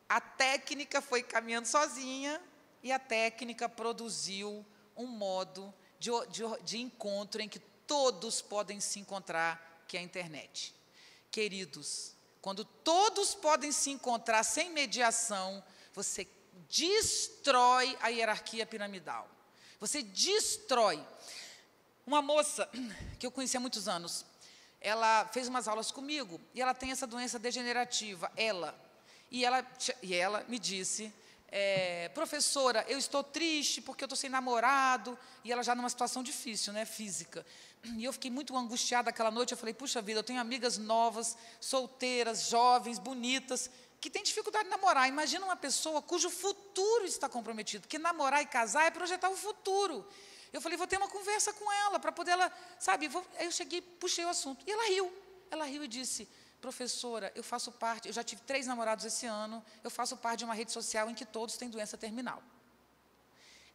a técnica foi caminhando sozinha e a técnica produziu um modo de encontro em que todos podem se encontrar, que é a internet. Queridos, quando todos podem se encontrar sem mediação, você destrói a hierarquia piramidal. Você destrói. Uma moça que eu conheci há muitos anos, ela fez umas aulas comigo e ela tem essa doença degenerativa, E ela me disse, professora, eu estou triste porque eu estou sem namorado, e ela já numa situação difícil, né, física. E eu fiquei muito angustiada aquela noite, eu falei, puxa vida, eu tenho amigas novas, solteiras, jovens, bonitas, que têm dificuldade de namorar. Imagina uma pessoa cujo futuro está comprometido, porque namorar e casar é projetar o futuro. Eu falei, vou ter uma conversa com ela, para poder ela, sabe, aí eu cheguei, puxei o assunto, e ela riu e disse, professora, eu faço parte, eu já tive 3 namorados esse ano, eu faço parte de uma rede social em que todos têm doença terminal.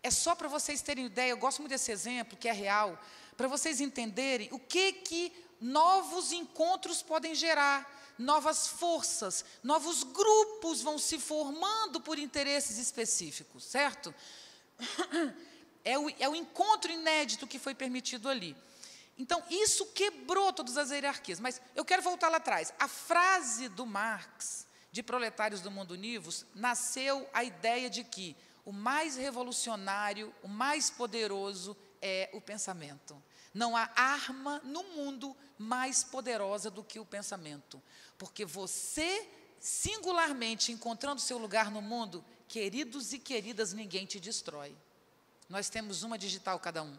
É só para vocês terem ideia, eu gosto muito desse exemplo, que é real, para vocês entenderem o que novos encontros podem gerar, novas forças, novos grupos vão se formando por interesses específicos, certo? É o encontro inédito que foi permitido ali. Então, isso quebrou todas as hierarquias. Mas eu quero voltar lá atrás. A frase do Marx, de Proletários do Mundo Univos, nasceu a ideia de que o mais revolucionário, o mais poderoso é o pensamento. Não há arma no mundo mais poderosa do que o pensamento. Porque você, singularmente, encontrando seu lugar no mundo, queridos e queridas, ninguém te destrói. Nós temos uma digital cada um.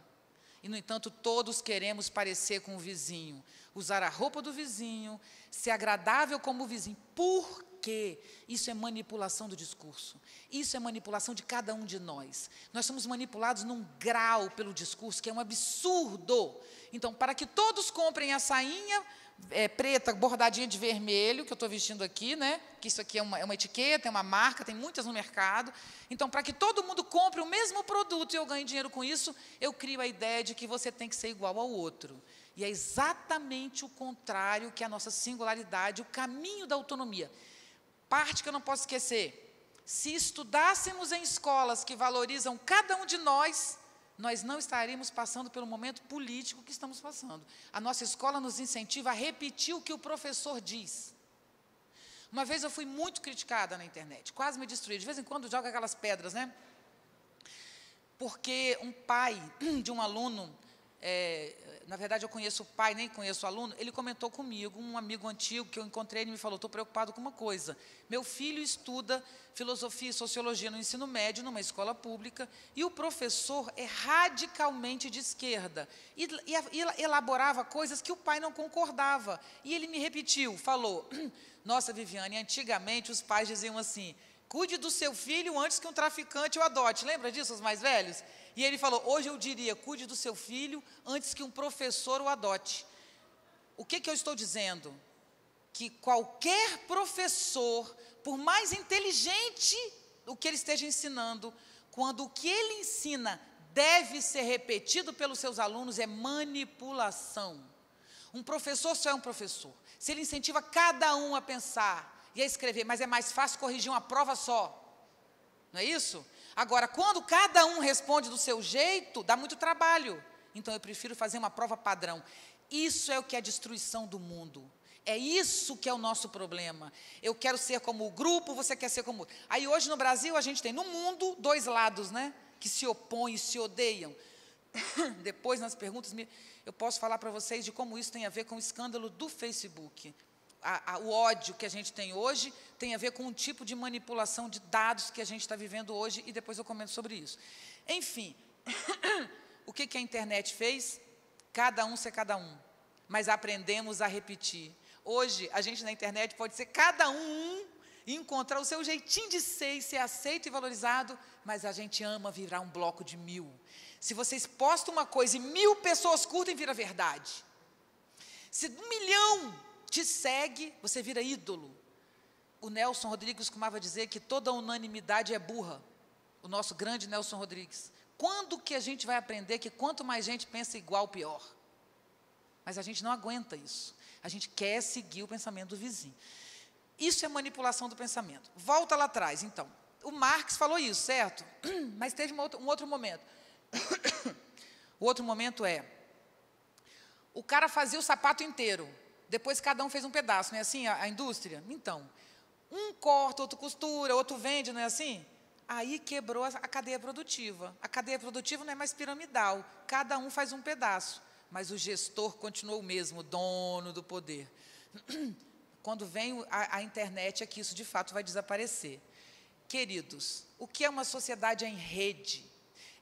E, no entanto, todos queremos parecer com o vizinho, usar a roupa do vizinho, ser agradável como o vizinho. Por quê? Isso é manipulação do discurso. Isso é manipulação de cada um de nós. Nós somos manipulados num grau pelo discurso que é um absurdo. Então, para que todos comprem a sainha preta, bordadinha de vermelho, que eu estou vestindo aqui, né? Que isso aqui é uma etiqueta, é uma marca, tem muitas no mercado. Então, para que todo mundo compre o mesmo produto e eu ganhe dinheiro com isso, eu crio a ideia de que você tem que ser igual ao outro. E é exatamente o contrário que a nossa singularidade, o caminho da autonomia. Parte que eu não posso esquecer, se estudássemos em escolas que valorizam cada um de nós não estaríamos passando pelo momento político que estamos passando. A nossa escola nos incentiva a repetir o que o professor diz. Uma vez eu fui muito criticada na internet, quase me destruí. De vez em quando joga aquelas pedras, né? Porque um pai de um aluno, na verdade eu conheço o pai, nem conheço o aluno, ele comentou comigo, um amigo antigo que eu encontrei, ele me falou, estou preocupado com uma coisa, meu filho estuda filosofia e sociologia no ensino médio, numa escola pública, e o professor é radicalmente de esquerda, e elaborava coisas que o pai não concordava, e ele me repetiu, falou, nossa Viviane, antigamente os pais diziam assim, cuide do seu filho antes que um traficante o adote, lembra disso, os mais velhos? E ele falou, hoje eu diria, cuide do seu filho antes que um professor o adote. O que eu estou dizendo? Que qualquer professor, por mais inteligente o que ele esteja ensinando, quando o que ele ensina deve ser repetido pelos seus alunos, é manipulação. Um professor só é um professor. Se ele incentiva cada um a pensar e a escrever, mas é mais fácil corrigir uma prova só. Não é isso? Agora, quando cada um responde do seu jeito, dá muito trabalho. Então, eu prefiro fazer uma prova padrão. Isso é o que é a destruição do mundo. É isso que é o nosso problema. Eu quero ser como o grupo, você quer ser como... Aí, hoje, no Brasil, a gente tem, no mundo, 2 lados, né? Que se opõem, se odeiam. Depois, nas perguntas, eu posso falar para vocês de como isso tem a ver com o escândalo do Facebook. O ódio que a gente tem hoje tem a ver com um tipo de manipulação de dados que a gente está vivendo hoje, e depois eu comento sobre isso. Enfim, o que a internet fez? Cada um ser cada um, mas aprendemos a repetir. Hoje, a gente na internet pode ser cada um encontrar o seu jeitinho de ser e ser aceito e valorizado, mas a gente ama virar um bloco de 1000. Se vocês postam uma coisa e 1000 pessoas curtem, vira verdade. Se 1 milhão te segue, você vira ídolo. O Nelson Rodrigues costumava dizer que toda unanimidade é burra. O nosso grande Nelson Rodrigues. Quando que a gente vai aprender que quanto mais gente pensa igual, pior? Mas a gente não aguenta isso. A gente quer seguir o pensamento do vizinho. Isso é manipulação do pensamento. Volta lá atrás, então. O Marx falou isso, certo? Mas teve um outro momento. O outro momento é, o cara fazia o sapato inteiro, depois cada um fez um pedaço, não é assim a indústria? Então, um corta, outro costura, outro vende, não é assim? Aí quebrou a cadeia produtiva. A cadeia produtiva não é mais piramidal, cada um faz um pedaço, mas o gestor continuou o mesmo, dono do poder. Quando vem a internet é que isso de fato vai desaparecer. Queridos, o que é uma sociedade em rede?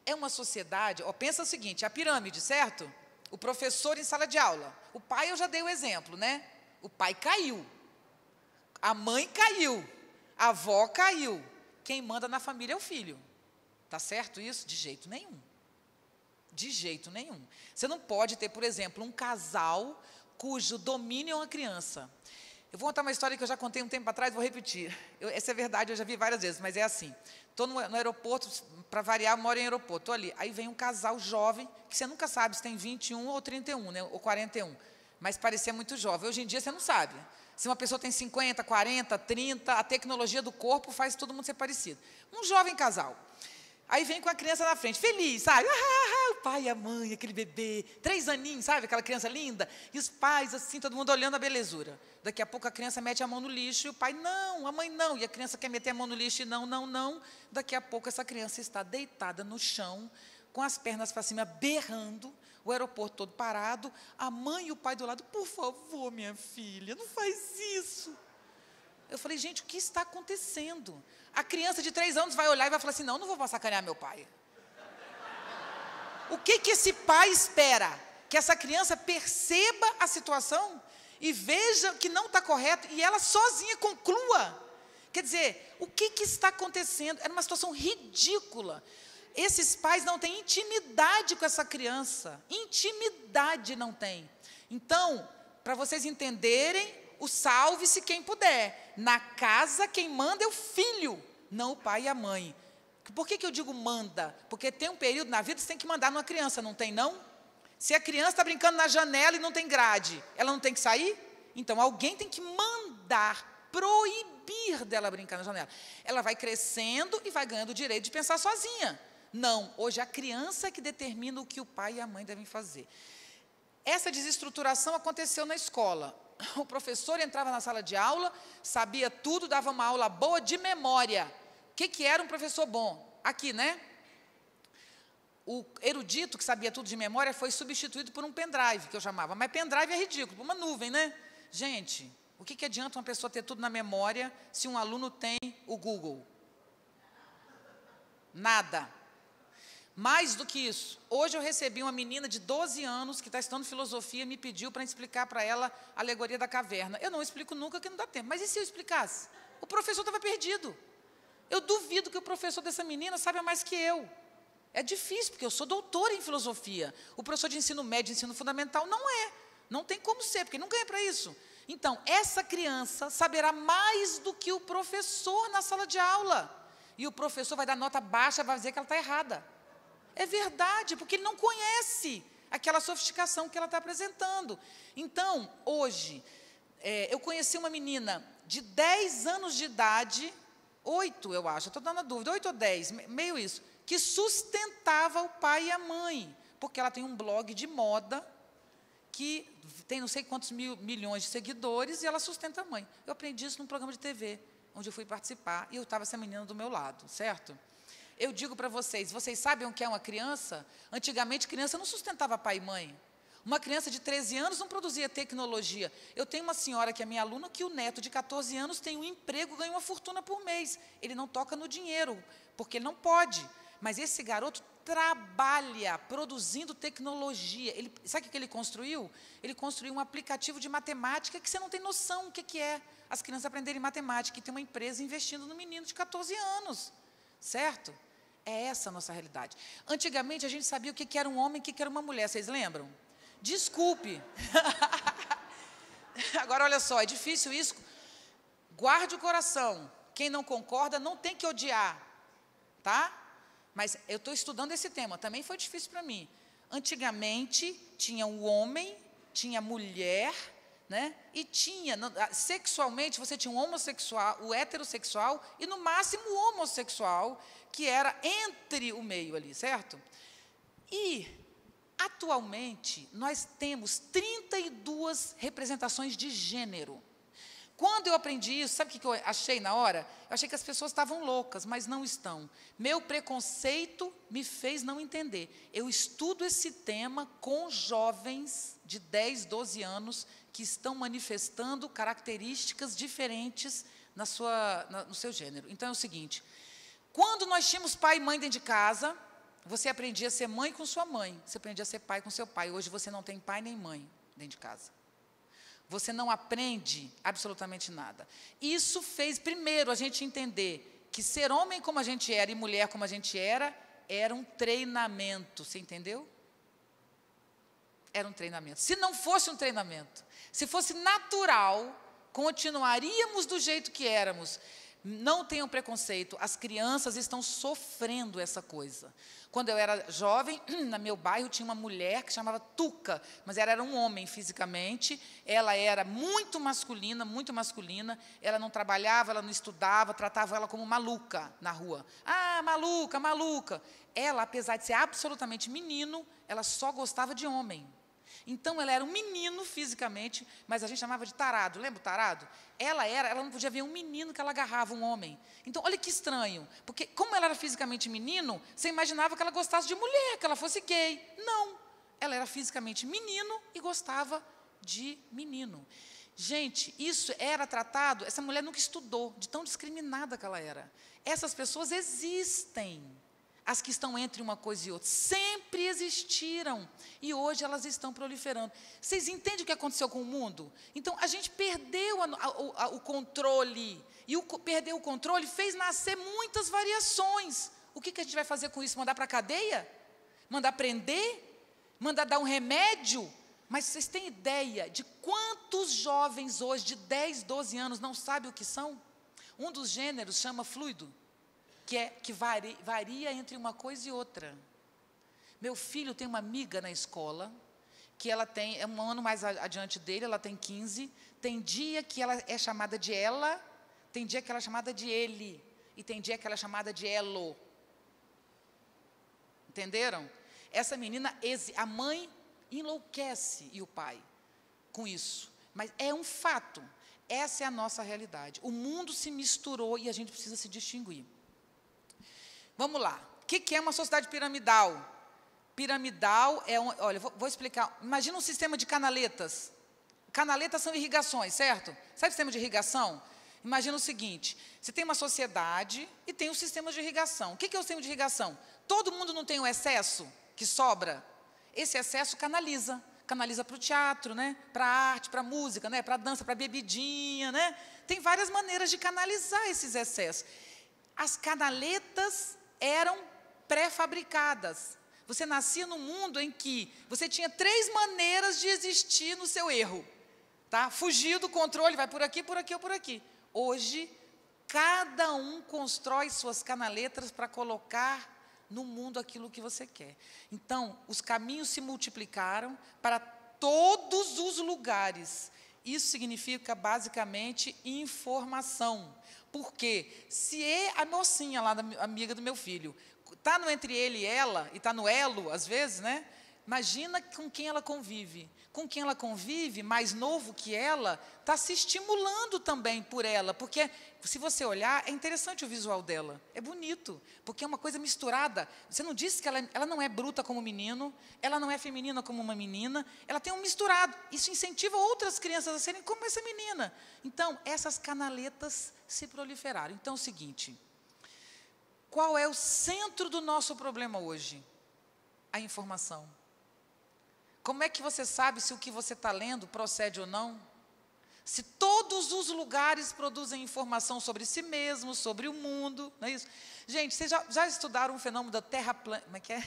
É uma sociedade, pensa o seguinte, a pirâmide, certo? O professor em sala de aula. O pai, eu já dei o exemplo, né? O pai caiu. A mãe caiu. A avó caiu. Quem manda na família é o filho. Tá certo isso? De jeito nenhum. De jeito nenhum. Você não pode ter, por exemplo, um casal cujo domínio é uma criança. Eu vou contar uma história que eu já contei um tempo atrás, vou repetir. Essa é verdade, eu já vi várias vezes, mas é assim. Estou no aeroporto, para variar, eu moro em aeroporto, estou ali. Aí vem um casal jovem, que você nunca sabe se tem 21 ou 31, né, ou 41. Mas parecia muito jovem. Hoje em dia você não sabe. Se uma pessoa tem 50, 40, 30, a tecnologia do corpo faz todo mundo ser parecido. Um jovem casal. Aí vem com a criança na frente, feliz, sabe? O pai e a mãe, aquele bebê, 3 aninhos, sabe? Aquela criança linda. E os pais, assim, todo mundo olhando a belezura. Daqui a pouco a criança mete a mão no lixo e o pai, não, a mãe não. E a criança quer meter a mão no lixo e não, não, não. Daqui a pouco essa criança está deitada no chão, com as pernas para cima, berrando, o aeroporto todo parado, a mãe e o pai do lado, por favor, minha filha, não faz isso. Eu falei, gente, o que está acontecendo? A criança de 3 anos vai olhar e vai falar assim, não vou sacanear meu pai. O que esse pai espera? Que essa criança perceba a situação e veja que não está correto e ela sozinha conclua. Quer dizer, o que está acontecendo? Era uma situação ridícula. Esses pais não têm intimidade com essa criança. Intimidade não tem. Então, para vocês entenderem, o salve-se quem puder. Na casa, quem manda é o filho, não o pai e a mãe. Por que eu digo manda? Porque tem um período na vida que você tem que mandar numa criança, não tem não? Se a criança está brincando na janela e não tem grade, ela não tem que sair? Então, alguém tem que mandar, proibir dela brincar na janela. Ela vai crescendo e vai ganhando o direito de pensar sozinha. Não, hoje a criança é que determina o que o pai e a mãe devem fazer. Essa desestruturação aconteceu na escola. O professor entrava na sala de aula, sabia tudo, dava uma aula boa de memória. O que era um professor bom? Aqui, né? O erudito, que sabia tudo de memória, foi substituído por um pendrive, que eu chamava. Mas pendrive é ridículo, uma nuvem, né? Gente, o que adianta uma pessoa ter tudo na memória se um aluno tem o Google? Nada. Mais do que isso, hoje eu recebi uma menina de 12 anos que está estudando filosofia, me pediu para explicar para ela a alegoria da caverna. Eu não explico nunca, que não dá tempo. Mas e se eu explicasse? O professor estava perdido. Eu duvido que o professor dessa menina saiba mais que eu. É difícil, porque eu sou doutora em filosofia. O professor de ensino médio, ensino fundamental, não é. Não tem como ser, porque não ganha para isso. Então, essa criança saberá mais do que o professor na sala de aula. E o professor vai dar nota baixa, vai dizer que ela está errada. É verdade, porque ele não conhece aquela sofisticação que ela está apresentando. Então, hoje, eu conheci uma menina de 10 anos de idade, 8, eu acho, estou dando a dúvida, 8 ou 10, meio isso, que sustentava o pai e a mãe, porque ela tem um blog de moda que tem não sei quantos milhões de seguidores e ela sustenta a mãe. Eu aprendi isso num programa de TV, onde eu fui participar, e eu estava essa menina do meu lado, certo? Eu digo para vocês sabem o que é uma criança? Antigamente, criança não sustentava pai e mãe. Uma criança de 13 anos não produzia tecnologia. Eu tenho uma senhora que é minha aluna, que o neto de 14 anos tem um emprego, ganha uma fortuna por mês. Ele não toca no dinheiro, porque ele não pode. Mas esse garoto trabalha produzindo tecnologia. Sabe o que ele construiu? Ele construiu um aplicativo de matemática que você não tem noção o que é. As crianças aprenderem matemática e tem uma empresa investindo no menino de 14 anos. Certo? É essa a nossa realidade. Antigamente, a gente sabia o que era um homem e o que era uma mulher. Vocês lembram? Desculpe. Agora, olha só, é difícil isso. Guarde o coração. Quem não concorda não tem que odiar. Tá? Mas eu estou estudando esse tema. Também foi difícil para mim. Antigamente, tinha o homem, tinha a mulher, né? E tinha, sexualmente, você tinha um homossexual, o heterossexual e, no máximo, o homossexual, que era entre o meio ali, certo? E, atualmente, nós temos 32 representações de gênero. Quando eu aprendi isso, sabe o que eu achei na hora? Eu achei que as pessoas estavam loucas, mas não estão. Meu preconceito me fez não entender. Eu estudo esse tema com jovens de 10, 12 anos que estão manifestando características diferentes no seu gênero. Então, é o seguinte, quando nós tínhamos pai e mãe dentro de casa, você aprendia a ser mãe com sua mãe, você aprendia a ser pai com seu pai. Hoje você não tem pai nem mãe dentro de casa. Você não aprende absolutamente nada. Isso fez, primeiro, a gente entender que ser homem como a gente era e mulher como a gente era um treinamento. Você entendeu? Era um treinamento. Se não fosse um treinamento, se fosse natural, continuaríamos do jeito que éramos. Não tenham preconceito, as crianças estão sofrendo essa coisa. Quando eu era jovem, no meu bairro tinha uma mulher que chamava Tuca, mas ela era um homem fisicamente, ela era muito masculina, ela não trabalhava, ela não estudava, tratava ela como maluca na rua. Ah, maluca, maluca. Ela, apesar de ser absolutamente menino, ela só gostava de homem. Então, ela era um menino fisicamente, mas a gente chamava de tarado. Lembra o tarado? Ela não podia ver um menino que ela agarrava, um homem. Então, olha que estranho. Porque, como ela era fisicamente menino, você imaginava que ela gostasse de mulher, que ela fosse gay. Não. Ela era fisicamente menino e gostava de menino. Gente, isso era tratado... Essa mulher nunca estudou, de tão discriminada que ela era. Essas pessoas existem. As que estão entre uma coisa e outra, sempre existiram, e hoje elas estão proliferando. Vocês entendem o que aconteceu com o mundo? Então, a gente perdeu o controle, e perder o controle fez nascer muitas variações. O que a gente vai fazer com isso? Mandar para a cadeia? Mandar prender? Mandar dar um remédio? Mas vocês têm ideia de quantos jovens hoje, de 10, 12 anos, não sabem o que são? Um dos gêneros chama fluido. Que varia entre uma coisa e outra. Meu filho tem uma amiga na escola, que ela tem, é um ano mais adiante dele, ela tem 15, tem dia que ela é chamada de ela, tem dia que ela é chamada de ele, e tem dia que ela é chamada de elo. Entenderam? Essa menina, a mãe enlouquece, e o pai, com isso. Mas é um fato, essa é a nossa realidade. O mundo se misturou e a gente precisa se distinguir. Vamos lá. O que é uma sociedade piramidal? Piramidal é olha, vou explicar. Imagina um sistema de canaletas. Canaletas são irrigações, certo? Sabe o sistema de irrigação? Imagina o seguinte, você tem uma sociedade e tem um sistema de irrigação. O que é o sistema de irrigação? Todo mundo não tem um excesso que sobra? Esse excesso canaliza. Canaliza para o teatro, né? Para a arte, para a música, né? Para a dança, para a bebidinha, né? Tem várias maneiras de canalizar esses excessos. As canaletas eram pré-fabricadas. Você nascia num mundo em que você tinha 3 maneiras de existir no seu erro. Tá? Fugir do controle, vai por aqui, por aqui ou por aqui. Hoje, cada um constrói suas canaletas para colocar no mundo aquilo que você quer. Então, os caminhos se multiplicaram para todos os lugares. Isso significa, basicamente, informação. Porque se a mocinha lá, amiga do meu filho, está no entre ele e ela, e está no elo, às vezes, né? Imagina com quem ela convive. Com quem ela convive, mais novo que ela, está se estimulando também por ela. Porque, se você olhar, é interessante o visual dela. É bonito, porque é uma coisa misturada. Você não disse que ela não é bruta como menino, ela não é feminina como uma menina, ela tem um misturado. Isso incentiva outras crianças a serem como essa menina. Então, essas canaletas se proliferaram. Então, é o seguinte, qual é o centro do nosso problema hoje? a informação? Como é que você sabe se o que você está lendo procede ou não? Se todos os lugares produzem informação sobre si mesmo, sobre o mundo, não é isso? Gente, vocês já estudaram o fenômeno da terraplanagem? Como é que é?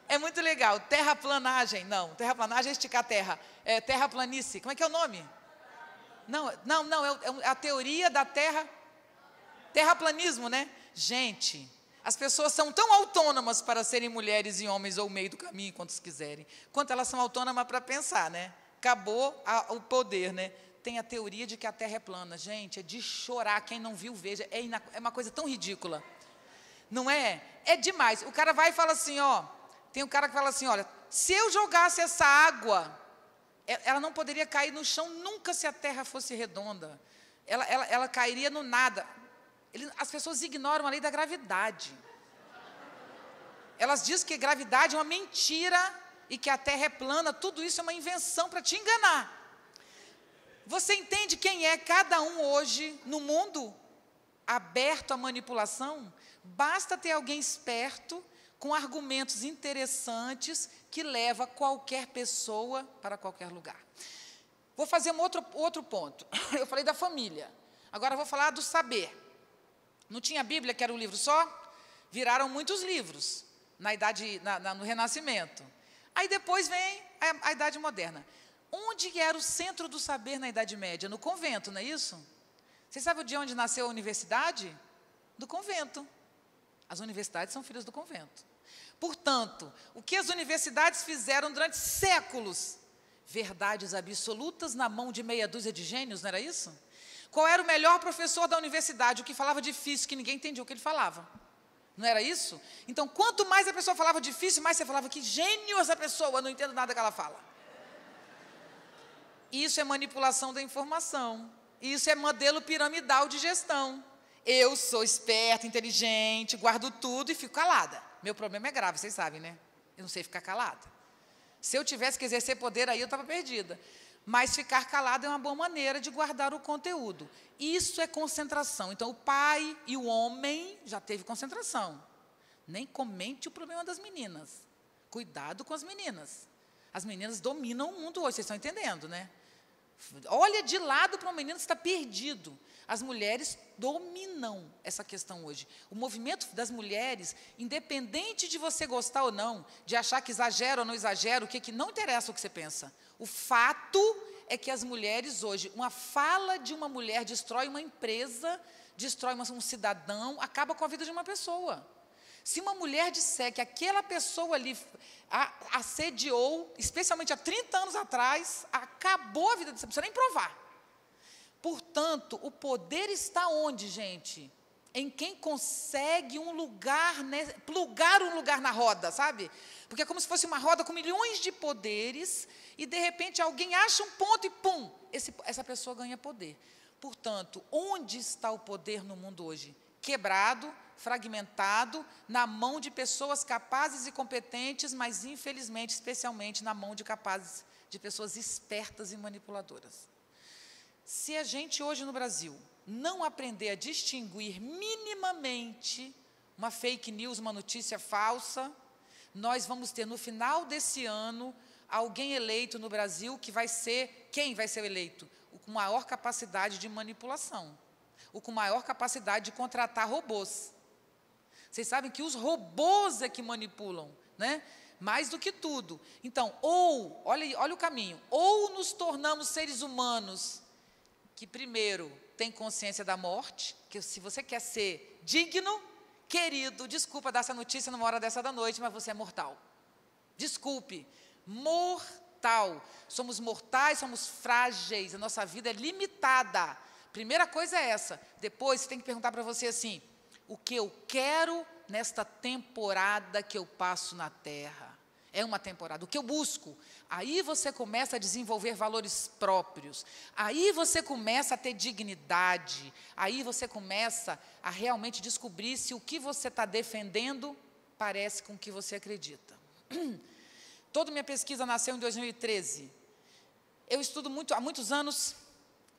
É muito legal. Terraplanagem, não. Terraplanagem é esticar a terra. É terraplanice. Como é que é o nome? Não, é a teoria da terra. Terraplanismo, né? Gente, as pessoas são tão autônomas para serem mulheres e homens ou meio do caminho, quantos quiserem, quanto elas são autônomas para pensar, né? Acabou o poder, né? Tem a teoria de que a terra é plana. Gente, é de chorar. Quem não viu, veja. É uma coisa tão ridícula. Não é? É demais. O cara vai e fala assim, ó. Tem um cara que fala assim, olha, se eu jogasse essa água, ela não poderia cair no chão nunca se a terra fosse redonda. Ela cairia no nada. As pessoas ignoram a lei da gravidade. Elas dizem que gravidade é uma mentira e que a terra é plana. Tudo isso é uma invenção para te enganar. Você entende quem é cada um hoje no mundo aberto à manipulação? Basta ter alguém esperto, com argumentos interessantes, que leva qualquer pessoa para qualquer lugar. Vou fazer um outro ponto. Eu falei da família. Agora vou falar do saber. Não tinha Bíblia, que era um livro só? Viraram muitos livros no Renascimento. Aí depois vem a Idade Moderna. Onde era o centro do saber na Idade Média? No convento, não é isso? Você sabe de onde nasceu a universidade? Do convento. As universidades são filhas do convento. Portanto, o que as universidades fizeram durante séculos? Verdades absolutas na mão de meia dúzia de gênios, não era isso? Qual era o melhor professor da universidade? O que falava difícil, que ninguém entendia o que ele falava. Não era isso? Então, quanto mais a pessoa falava difícil, mais você falava, que gênio essa pessoa, eu não entendo nada que ela fala. Isso é manipulação da informação. Isso é modelo piramidal de gestão. Eu sou esperta, inteligente, guardo tudo e fico calada. Meu problema é grave, vocês sabem, né? Eu não sei ficar calada. Se eu tivesse que exercer poder aí, eu estava perdida. Mas ficar calada é uma boa maneira de guardar o conteúdo. Isso é concentração. Então, o pai e o homem já teve concentração. Nem comente o problema das meninas. Cuidado com as meninas. As meninas dominam o mundo hoje, vocês estão entendendo, né? Olha de lado para um menino que está perdido. As mulheres dominam essa questão hoje. O movimento das mulheres, independente de você gostar ou não, de achar que exagera ou não exagera, que não interessa o que você pensa. O fato é que as mulheres hoje, uma fala de uma mulher destrói uma empresa, destrói um cidadão, acaba com a vida de uma pessoa. Se uma mulher disser que aquela pessoa ali assediou, especialmente há 30 anos atrás, acabou a vida dessa pessoa, nem provar. Portanto, o poder está onde, gente? Em quem consegue plugar um lugar na roda, sabe? Porque é como se fosse uma roda com milhões de poderes e, de repente, alguém acha um ponto e, pum, essa pessoa ganha poder. Portanto, onde está o poder no mundo hoje? Quebrado, fragmentado, na mão de pessoas capazes e competentes, mas, infelizmente, especialmente na mão de pessoas espertas e manipuladoras. Se a gente hoje no Brasil não aprender a distinguir minimamente uma fake news, uma notícia falsa, nós vamos ter no final desse ano alguém eleito no Brasil que vai ser, quem vai ser eleito? O com maior capacidade de manipulação, o com maior capacidade de contratar robôs. Vocês sabem que os robôs é que manipulam, né? Mais do que tudo. Então, olha o caminho, ou nos tornamos seres humanos que primeiro tem consciência da morte, que se você quer ser digno, querido, desculpa dar essa notícia numa hora dessa da noite, mas você é mortal. Desculpe, mortal. Somos mortais, somos frágeis, a nossa vida é limitada. Primeira coisa é essa. Depois você tem que perguntar para você assim, o que eu quero nesta temporada que eu passo na Terra? É uma temporada. O que eu busco? Aí você começa a desenvolver valores próprios. Aí você começa a ter dignidade. Aí você começa a realmente descobrir se o que você está defendendo parece com o que você acredita. Toda minha pesquisa nasceu em 2013. Eu estudo há muitos anos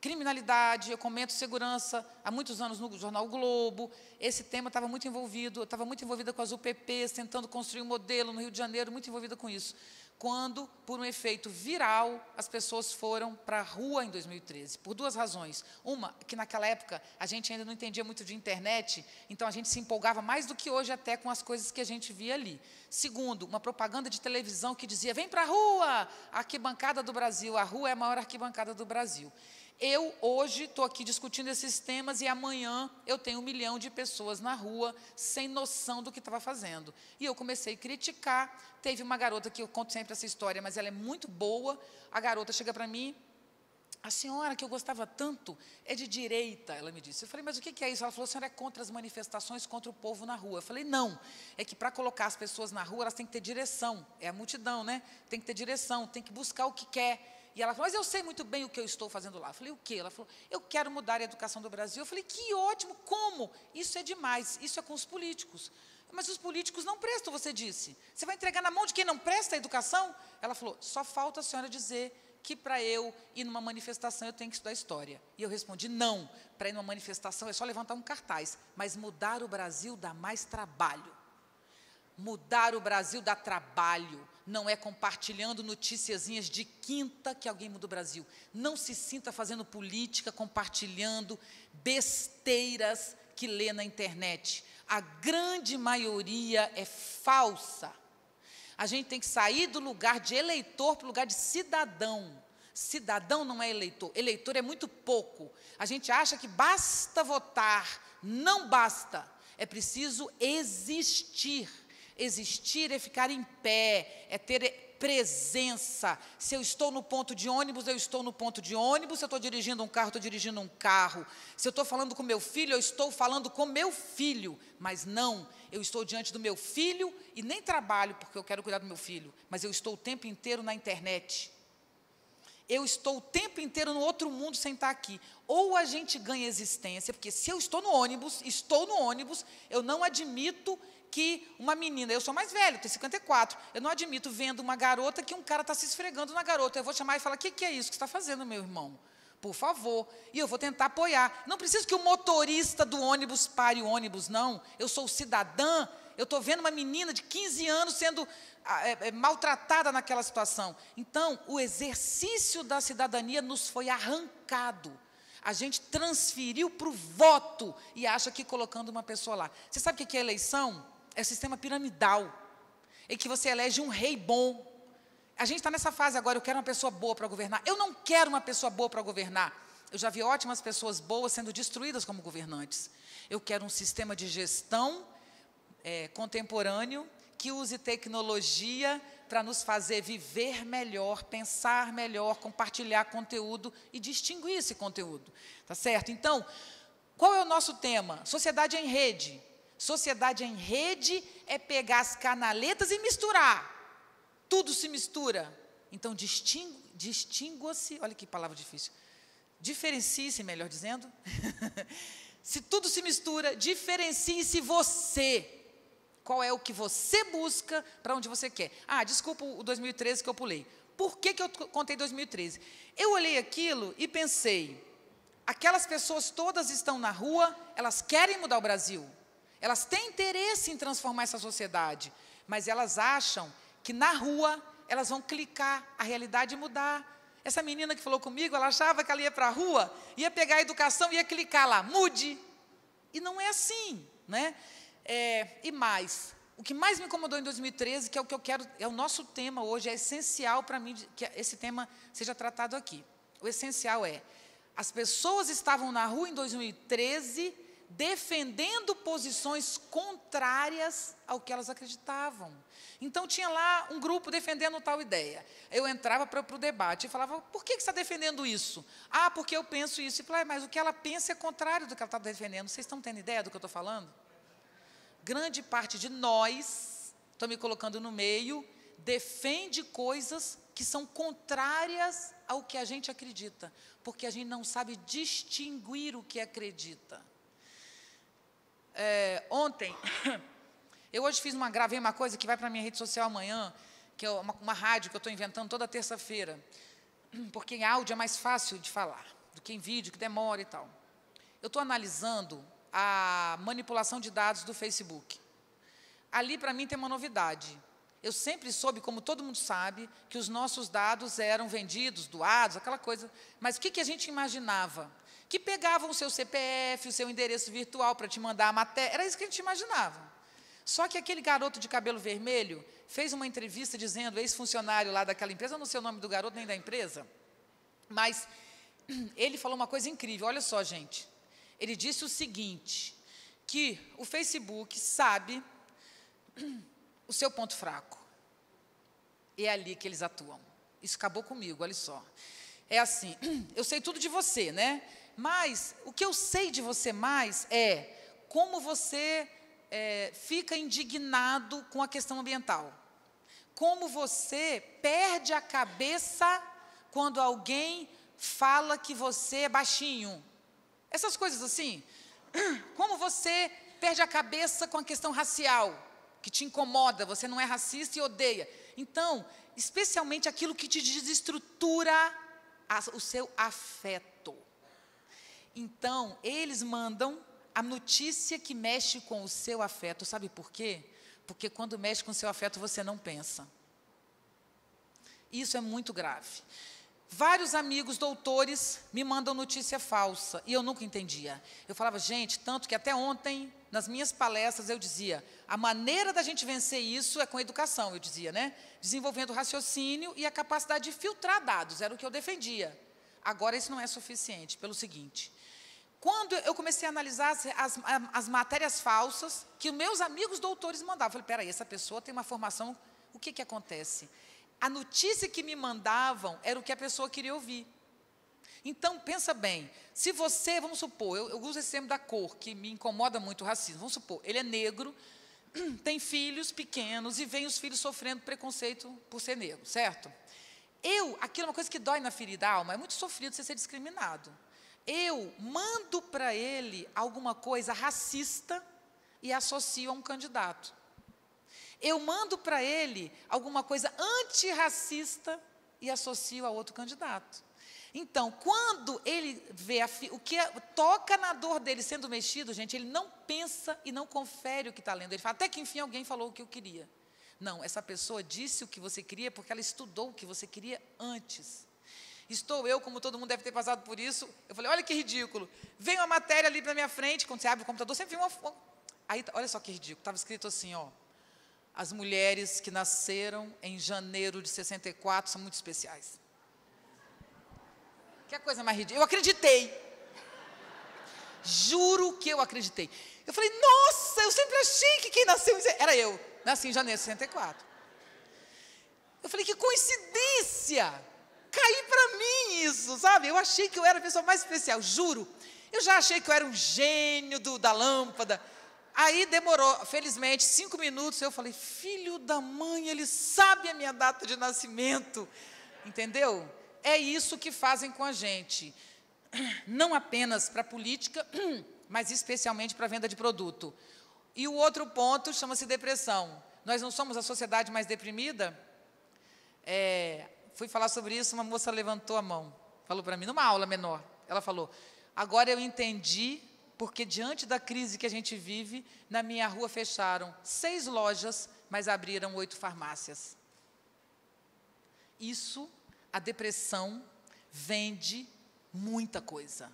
criminalidade, eu comento segurança há muitos anos no jornal o Globo. Esse tema estava muito envolvido, eu estava muito envolvida com as UPPs, tentando construir um modelo no Rio de Janeiro, muito envolvida com isso. Quando, por um efeito viral, as pessoas foram para a rua em 2013, por duas razões. Uma, que naquela época a gente ainda não entendia muito de internet, então a gente se empolgava mais do que hoje até com as coisas que a gente via ali. Segundo, uma propaganda de televisão que dizia, vem para a rua, arquibancada do Brasil, a rua é a maior arquibancada do Brasil. Eu, hoje, estou aqui discutindo esses temas e amanhã eu tenho 1 milhão de pessoas na rua sem noção do que estava fazendo. E eu comecei a criticar. Teve uma garota, que eu conto sempre essa história, mas ela é muito boa. A garota chega para mim, a senhora que eu gostava tanto é de direita, ela me disse. Eu falei, mas o que é isso? Ela falou, a senhora é contra as manifestações, contra o povo na rua. Eu falei, não, é que para colocar as pessoas na rua, elas têm que ter direção. É a multidão, né? Tem que ter direção, tem que buscar o que quer. E ela falou, mas eu sei muito bem o que eu estou fazendo lá. Eu falei, o quê? Ela falou, eu quero mudar a educação do Brasil. Eu falei, que ótimo, como? Isso é demais, isso é com os políticos. Mas os políticos não prestam, você disse. Você vai entregar na mão de quem não presta a educação? Ela falou, só falta a senhora dizer que para eu ir numa manifestação eu tenho que estudar história. E eu respondi, não, para ir numa manifestação é só levantar um cartaz, mas mudar o Brasil dá mais trabalho. Mudar o Brasil dá trabalho, não é compartilhando noticiazinhas de quinta que alguém muda o Brasil. Não se sinta fazendo política, compartilhando besteiras que lê na internet. A grande maioria é falsa. A gente tem que sair do lugar de eleitor para o lugar de cidadão. Cidadão não é eleitor, eleitor é muito pouco. A gente acha que basta votar, não basta. É preciso existir. Existir é ficar em pé, é ter presença. Se eu estou no ponto de ônibus, eu estou no ponto de ônibus. Se eu estou dirigindo um carro, estou dirigindo um carro. Se eu estou falando com meu filho, eu estou falando com meu filho. Mas não, eu estou diante do meu filho e nem trabalho porque eu quero cuidar do meu filho. Mas eu estou o tempo inteiro na internet. Eu estou o tempo inteiro no outro mundo sem estar aqui. Ou a gente ganha existência, porque se eu estou no ônibus, eu não admito que uma menina, eu sou mais velho, tenho 54, eu não admito vendo uma garota que um cara está se esfregando na garota. Eu vou chamar e falar, o que é isso que você está fazendo, meu irmão? Por favor. E eu vou tentar apoiar. Não preciso que o motorista do ônibus pare o ônibus, não. Eu sou cidadã, eu estou vendo uma menina de 15 anos sendo maltratada naquela situação. Então, o exercício da cidadania nos foi arrancado. A gente transferiu para o voto e acha que colocando uma pessoa lá. Você sabe o que é eleição? É sistema piramidal, em que você elege um rei bom. A gente está nessa fase agora, eu quero uma pessoa boa para governar. Eu não quero uma pessoa boa para governar. Eu já vi ótimas pessoas boas sendo destruídas como governantes. Eu quero um sistema de gestão contemporâneo, que use tecnologia para nos fazer viver melhor, pensar melhor, compartilhar conteúdo e distinguir esse conteúdo. Tá certo? Então, qual é o nosso tema? Sociedade em rede. Sociedade em rede é pegar as canaletas e misturar. Tudo se mistura. Então, distingua-se, olha que palavra difícil, diferencie-se, melhor dizendo. Se tudo se mistura, diferencie-se você. Qual é o que você busca, para onde você quer. Ah, desculpa o 2013 que eu pulei. Por que eu contei 2013? Eu olhei aquilo e pensei, aquelas pessoas todas estão na rua, elas querem mudar o Brasil. Elas têm interesse em transformar essa sociedade, mas elas acham que na rua elas vão clicar, a realidade mudar. Essa menina que falou comigo, ela achava que ela ia para a rua, ia pegar a educação e ia clicar lá, mude. E não é assim, né? E mais, o que mais me incomodou em 2013, que é o que eu quero, é o nosso tema hoje, é essencial para mim que esse tema seja tratado aqui. O essencial é, as pessoas estavam na rua em 2013 defendendo posições contrárias ao que elas acreditavam. Então, tinha lá um grupo defendendo tal ideia. Eu entrava para o debate e falava, por que você está defendendo isso? Ah, porque eu penso isso. E falava, mas o que ela pensa é contrário do que ela está defendendo. Vocês estão tendo ideia do que eu estou falando? Grande parte de nós, estou me colocando no meio, defende coisas que são contrárias ao que a gente acredita, porque a gente não sabe distinguir o que acredita. Ontem, eu hoje gravei uma coisa que vai para a minha rede social amanhã, que é uma rádio que eu estou inventando toda terça-feira, porque em áudio é mais fácil de falar. do que em vídeo, que demora e tal. Eu estou analisando a manipulação de dados do Facebook. Ali, para mim, tem uma novidade. Eu sempre soube, como todo mundo sabe, que os nossos dados eram vendidos, doados, aquela coisa. Mas o que a gente imaginava? Que pegavam o seu CPF, o seu endereço virtual para te mandar a matéria. Era isso que a gente imaginava. Só que aquele garoto de cabelo vermelho fez uma entrevista dizendo, ex-funcionário lá daquela empresa, eu não sei o nome do garoto nem da empresa, mas ele falou uma coisa incrível. Olha só, gente. Ele disse o seguinte, que o Facebook sabe o seu ponto fraco. E é ali que eles atuam. Isso acabou comigo, olha só. É assim, eu sei tudo de você, né? Mas o que eu sei de você mais é como você fica indignado com a questão ambiental. Como você perde a cabeça quando alguém fala que você é baixinho. Essas coisas assim. Como você perde a cabeça com a questão racial, que te incomoda, você não é racista e odeia. Então, especialmente aquilo que te desestrutura o seu afeto. Então, eles mandam a notícia que mexe com o seu afeto. Sabe por quê? Porque quando mexe com o seu afeto, você não pensa. Isso é muito grave. Vários amigos doutores me mandam notícia falsa, e eu nunca entendia. Eu falava, gente, tanto que até ontem, nas minhas palestras, eu dizia, a maneira da gente vencer isso é com educação, eu dizia, né? Desenvolvendo o raciocínio e a capacidade de filtrar dados, era o que eu defendia. Agora, isso não é suficiente, pelo seguinte, quando eu comecei a analisar as matérias falsas que os meus amigos doutores mandavam, eu falei, peraí, essa pessoa tem uma formação, o que acontece? A notícia que me mandavam era o que a pessoa queria ouvir. Então, pensa bem, se você, vamos supor, eu uso esse exemplo da cor, que me incomoda muito o racismo, vamos supor, ele é negro, tem filhos pequenos e vem os filhos sofrendo preconceito por ser negro, certo? Aquilo é uma coisa que dói na ferida da alma, é muito sofrido você ser discriminado. Eu mando para ele alguma coisa racista e associo a um candidato. Eu mando para ele alguma coisa antirracista e associo a outro candidato. Então, quando ele vê o que toca na dor dele sendo mexido, gente, ele não pensa e não confere o que está lendo. Ele fala, até que enfim alguém falou o que eu queria. Não, essa pessoa disse o que você queria porque ela estudou o que você queria antes. Estou eu, como todo mundo deve ter passado por isso, eu falei, olha que ridículo. Vem uma matéria ali na minha frente, quando você abre o computador, sempre vem uma... Aí, olha só que ridículo, estava escrito assim, ó. As mulheres que nasceram em janeiro de 64 são muito especiais. Que coisa mais ridícula. Eu acreditei. Juro que eu acreditei. Eu falei, nossa, eu sempre achei que quem nasceu... Era eu, nasci em janeiro de 64. Eu falei, que coincidência. Caiu para mim isso, sabe? Eu achei que eu era a pessoa mais especial, juro. Eu já achei que eu era um gênio da lâmpada. Aí demorou, felizmente, 5 minutos, eu falei, filho da mãe, ele sabe a minha data de nascimento, entendeu? É isso que fazem com a gente, não apenas para a política, mas especialmente para a venda de produto. E o outro ponto chama-se depressão. Nós não somos a sociedade mais deprimida? Fui falar sobre isso, uma moça levantou a mão, falou para mim, numa aula menor, ela falou, agora eu entendi porque diante da crise que a gente vive, na minha rua fecharam 6 lojas, mas abriram 8 farmácias. Isso, a depressão, vende muita coisa.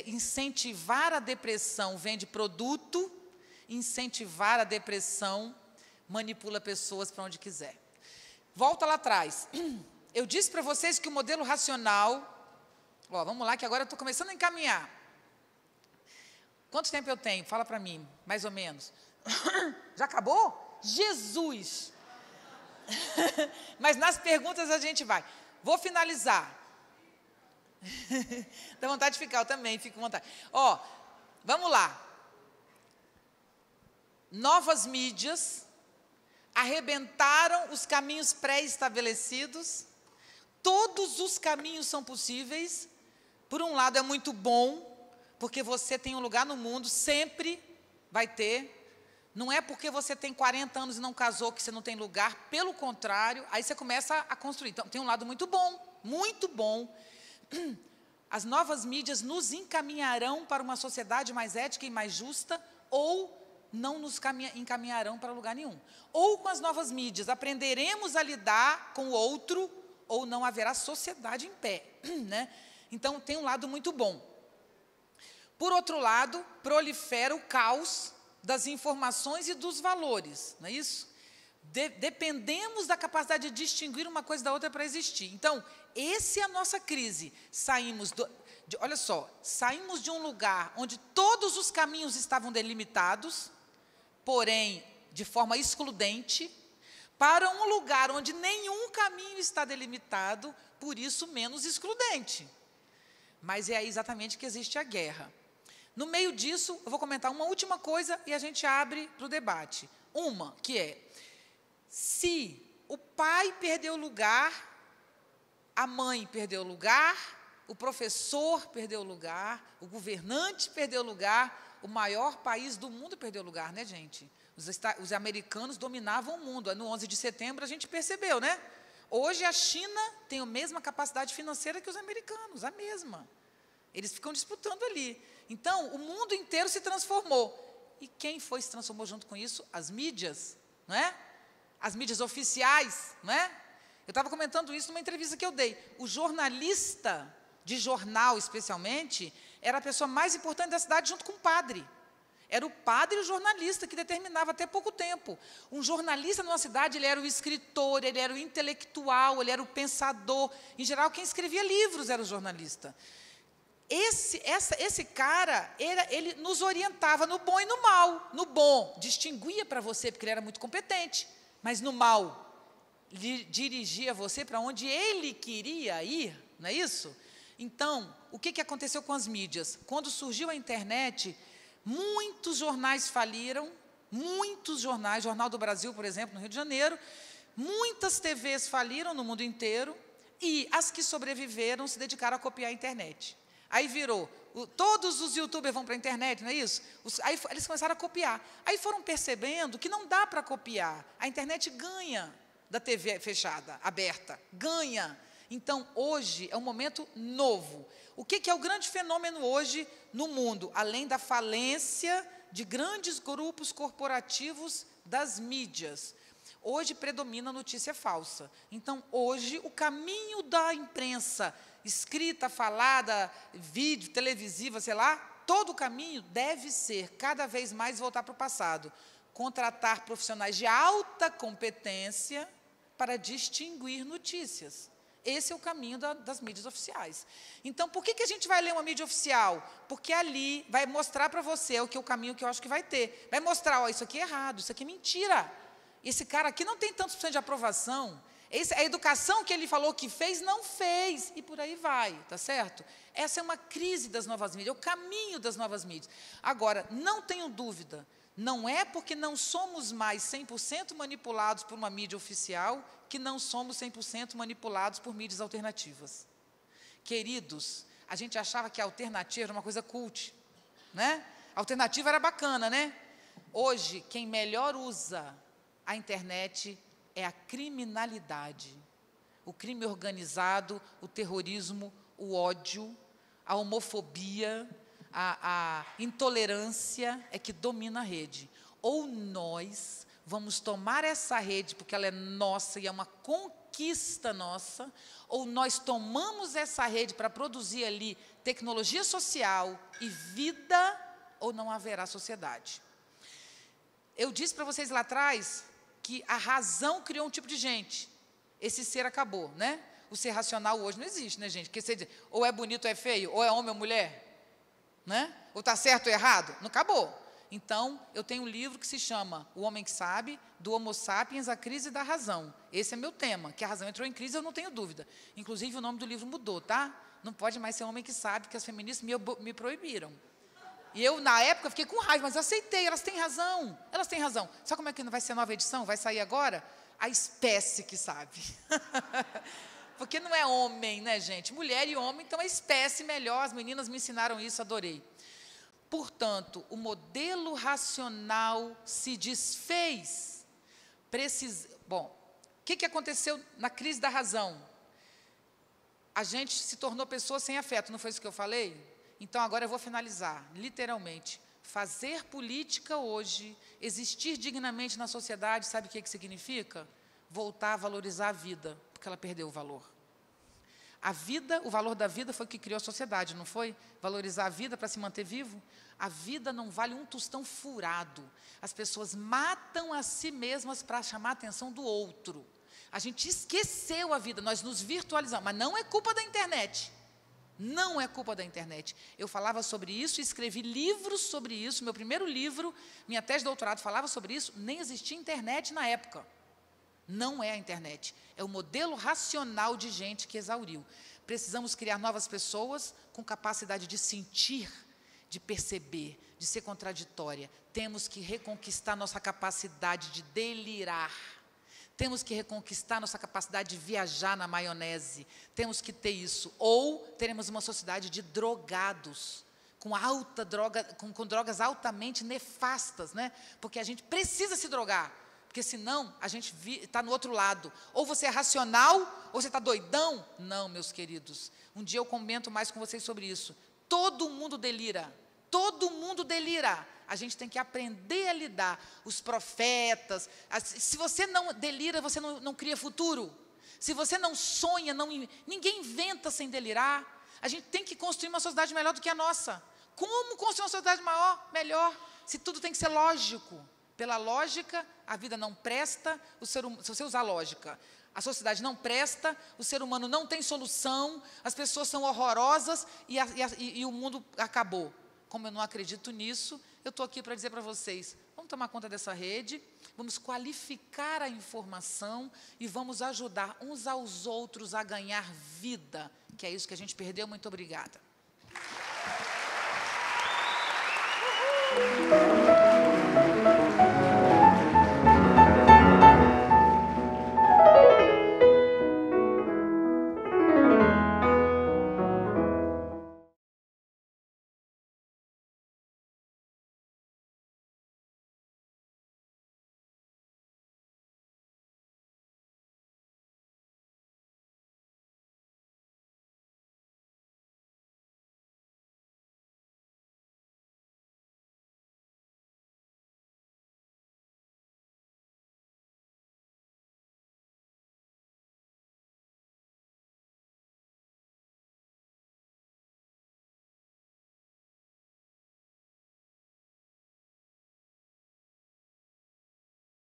Incentivar a depressão vende produto, incentivar a depressão manipula pessoas para onde quiser. Volta lá atrás. Eu disse para vocês que o modelo racional... vamos lá, que agora eu estou começando a encaminhar. Quanto tempo eu tenho? Fala para mim, mais ou menos. Já acabou? Jesus! Mas nas perguntas a gente vai. Vou finalizar. Dá vontade de ficar, eu também fico com vontade. Vamos lá. Novas mídias arrebentaram os caminhos pré-estabelecidos. Todos os caminhos são possíveis. Por um lado é muito bom, porque você tem um lugar no mundo, sempre vai ter. Não é porque você tem 40 anos e não casou que você não tem lugar, pelo contrário, aí você começa a construir. Então, tem um lado muito bom, muito bom. as novas mídias nos encaminharão para uma sociedade mais ética e mais justa, ou não nos encaminharão para lugar nenhum. Ou com as novas mídias aprenderemos a lidar com o outro, ou não haverá sociedade em pé, né? Então, tem um lado muito bom. Por outro lado, prolifera o caos das informações e dos valores, não é isso? Dependemos da capacidade de distinguir uma coisa da outra para existir. Então, essa é a nossa crise. Olha só, saímos de um lugar onde todos os caminhos estavam delimitados, porém, de forma excludente, para um lugar onde nenhum caminho está delimitado, por isso menos excludente. Mas é aí exatamente que existe a guerra. No meio disso, eu vou comentar uma última coisa e a gente abre para o debate. Uma, que é, se o pai perdeu o lugar, a mãe perdeu o lugar, o professor perdeu o lugar, o governante perdeu o lugar, o maior país do mundo perdeu o lugar, né, gente? Os americanos dominavam o mundo. No 11 de setembro a gente percebeu, né? Hoje a China tem a mesma capacidade financeira que os americanos, a mesma. Eles ficam disputando ali. Então, o mundo inteiro se transformou. E quem se transformou junto com isso? As mídias, não é? As mídias oficiais, não é? Eu estava comentando isso numa entrevista que eu dei. O jornalista de jornal, especialmente, era a pessoa mais importante da cidade junto com o padre. Era o padre e o jornalista que determinava até pouco tempo. Um jornalista numa cidade, ele era o escritor, ele era o intelectual, ele era o pensador. Em geral, quem escrevia livros era o jornalista. Esse cara, ele nos orientava no bom e no mal. No bom, distinguia para você, porque ele era muito competente. Mas no mal, dirigia você para onde ele queria ir, não é isso? Então, o que aconteceu com as mídias? Quando surgiu a internet, muitos jornais faliram, muitos jornais, Jornal do Brasil, por exemplo, no Rio de Janeiro, muitas TVs faliram no mundo inteiro, e as que sobreviveram se dedicaram a copiar a internet. Aí virou, todos os youtubers vão para a internet, não é isso? Aí eles começaram a copiar. Aí foram percebendo que não dá para copiar. A internet ganha da TV fechada, aberta, ganha. Então, hoje é um momento novo. O que é o grande fenômeno hoje no mundo? Além da falência de grandes grupos corporativos das mídias. Hoje predomina a notícia falsa. Então, hoje, o caminho da imprensa, escrita, falada, vídeo, televisiva, sei lá, todo o caminho deve ser, cada vez mais, voltar para o passado. Contratar profissionais de alta competência para distinguir notícias. Esse é o caminho das mídias oficiais. Então, por que a gente vai ler uma mídia oficial? Porque ali vai mostrar para você o caminho que eu acho que vai ter. Vai mostrar, ó, isso aqui é errado, isso aqui é mentira. Esse cara aqui não tem tantos % de aprovação. A educação que ele falou que fez, não fez. E por aí vai, tá certo? Essa é uma crise das novas mídias, é o caminho das novas mídias. Agora, não tenho dúvida, não é porque não somos mais 100% manipulados por uma mídia oficial que não somos 100% manipulados por mídias alternativas. Queridos, a gente achava que a alternativa era uma coisa cult, né? A alternativa era bacana, né? Hoje, quem melhor usa a internet é a criminalidade, o crime organizado, o terrorismo, o ódio, a homofobia, a intolerância é que domina a rede. Ou nós vamos tomar essa rede porque ela é nossa e é uma conquista nossa, ou nós tomamos essa rede para produzir ali tecnologia social e vida, ou não haverá sociedade. Eu disse para vocês lá atrás que a razão criou um tipo de gente. Esse ser acabou, né? O ser racional hoje não existe, né, gente? Porque você diz, ou é bonito ou é feio, ou é homem ou mulher, né? Ou está certo ou errado. Não acabou. Então, eu tenho um livro que se chama O Homem que Sabe, do Homo Sapiens, a Crise da Razão. Esse é meu tema, que a razão entrou em crise, eu não tenho dúvida. Inclusive, o nome do livro mudou, tá? Não pode mais ser Homem que Sabe, que as feministas me proibiram. E eu, na época, fiquei com raiva, mas eu aceitei, elas têm razão. Elas têm razão. Sabe como é que não vai ser nova edição? Vai sair agora? A espécie que sabe. Porque não é homem, né, gente? Mulher e homem, então é espécie melhor. As meninas me ensinaram isso, adorei. Portanto, o modelo racional se desfez. Bom, o que aconteceu na crise da razão? a gente se tornou pessoas sem afeto, não foi isso que eu falei? Então, agora eu vou finalizar, literalmente. Fazer política hoje, existir dignamente na sociedade, sabe o que significa? Voltar a valorizar a vida, porque ela perdeu o valor. A vida, o valor da vida foi o que criou a sociedade, não foi? Valorizar a vida para se manter vivo? A vida não vale um tostão furado. As pessoas matam a si mesmas para chamar a atenção do outro. A gente esqueceu a vida, nós nos virtualizamos, mas não é culpa da internet. Não é culpa da internet. Eu falava sobre isso e escrevi livros sobre isso. Meu primeiro livro, minha tese de doutorado falava sobre isso. Nem existia internet na época. Não é a internet. É o modelo racional de gente que exauriu. Precisamos criar novas pessoas com capacidade de sentir, de perceber, de ser contraditória. Temos que reconquistar nossa capacidade de delirar. Temos que reconquistar nossa capacidade de viajar na maionese. Temos que ter isso. Ou teremos uma sociedade de drogados, com alta droga, com drogas altamente nefastas, né? Porque a gente precisa se drogar, porque senão a gente está no outro lado. Ou você é racional, ou você está doidão. Não, meus queridos. Um dia eu comento mais com vocês sobre isso. Todo mundo delira. Todo mundo delira. A gente tem que aprender a lidar. Os profetas. Se você não delira, você não cria futuro. Se você não sonha, ninguém inventa sem delirar. A gente tem que construir uma sociedade melhor do que a nossa. Como construir uma sociedade melhor? Se tudo tem que ser lógico. Pela lógica, a vida não presta, se você usar lógica. A sociedade não presta, o ser humano não tem solução, as pessoas são horrorosas e o mundo acabou. Como eu não acredito nisso, eu estou aqui para dizer para vocês, vamos tomar conta dessa rede, vamos qualificar a informação e vamos ajudar uns aos outros a ganhar vida, que é isso que a gente perdeu. Muito obrigada.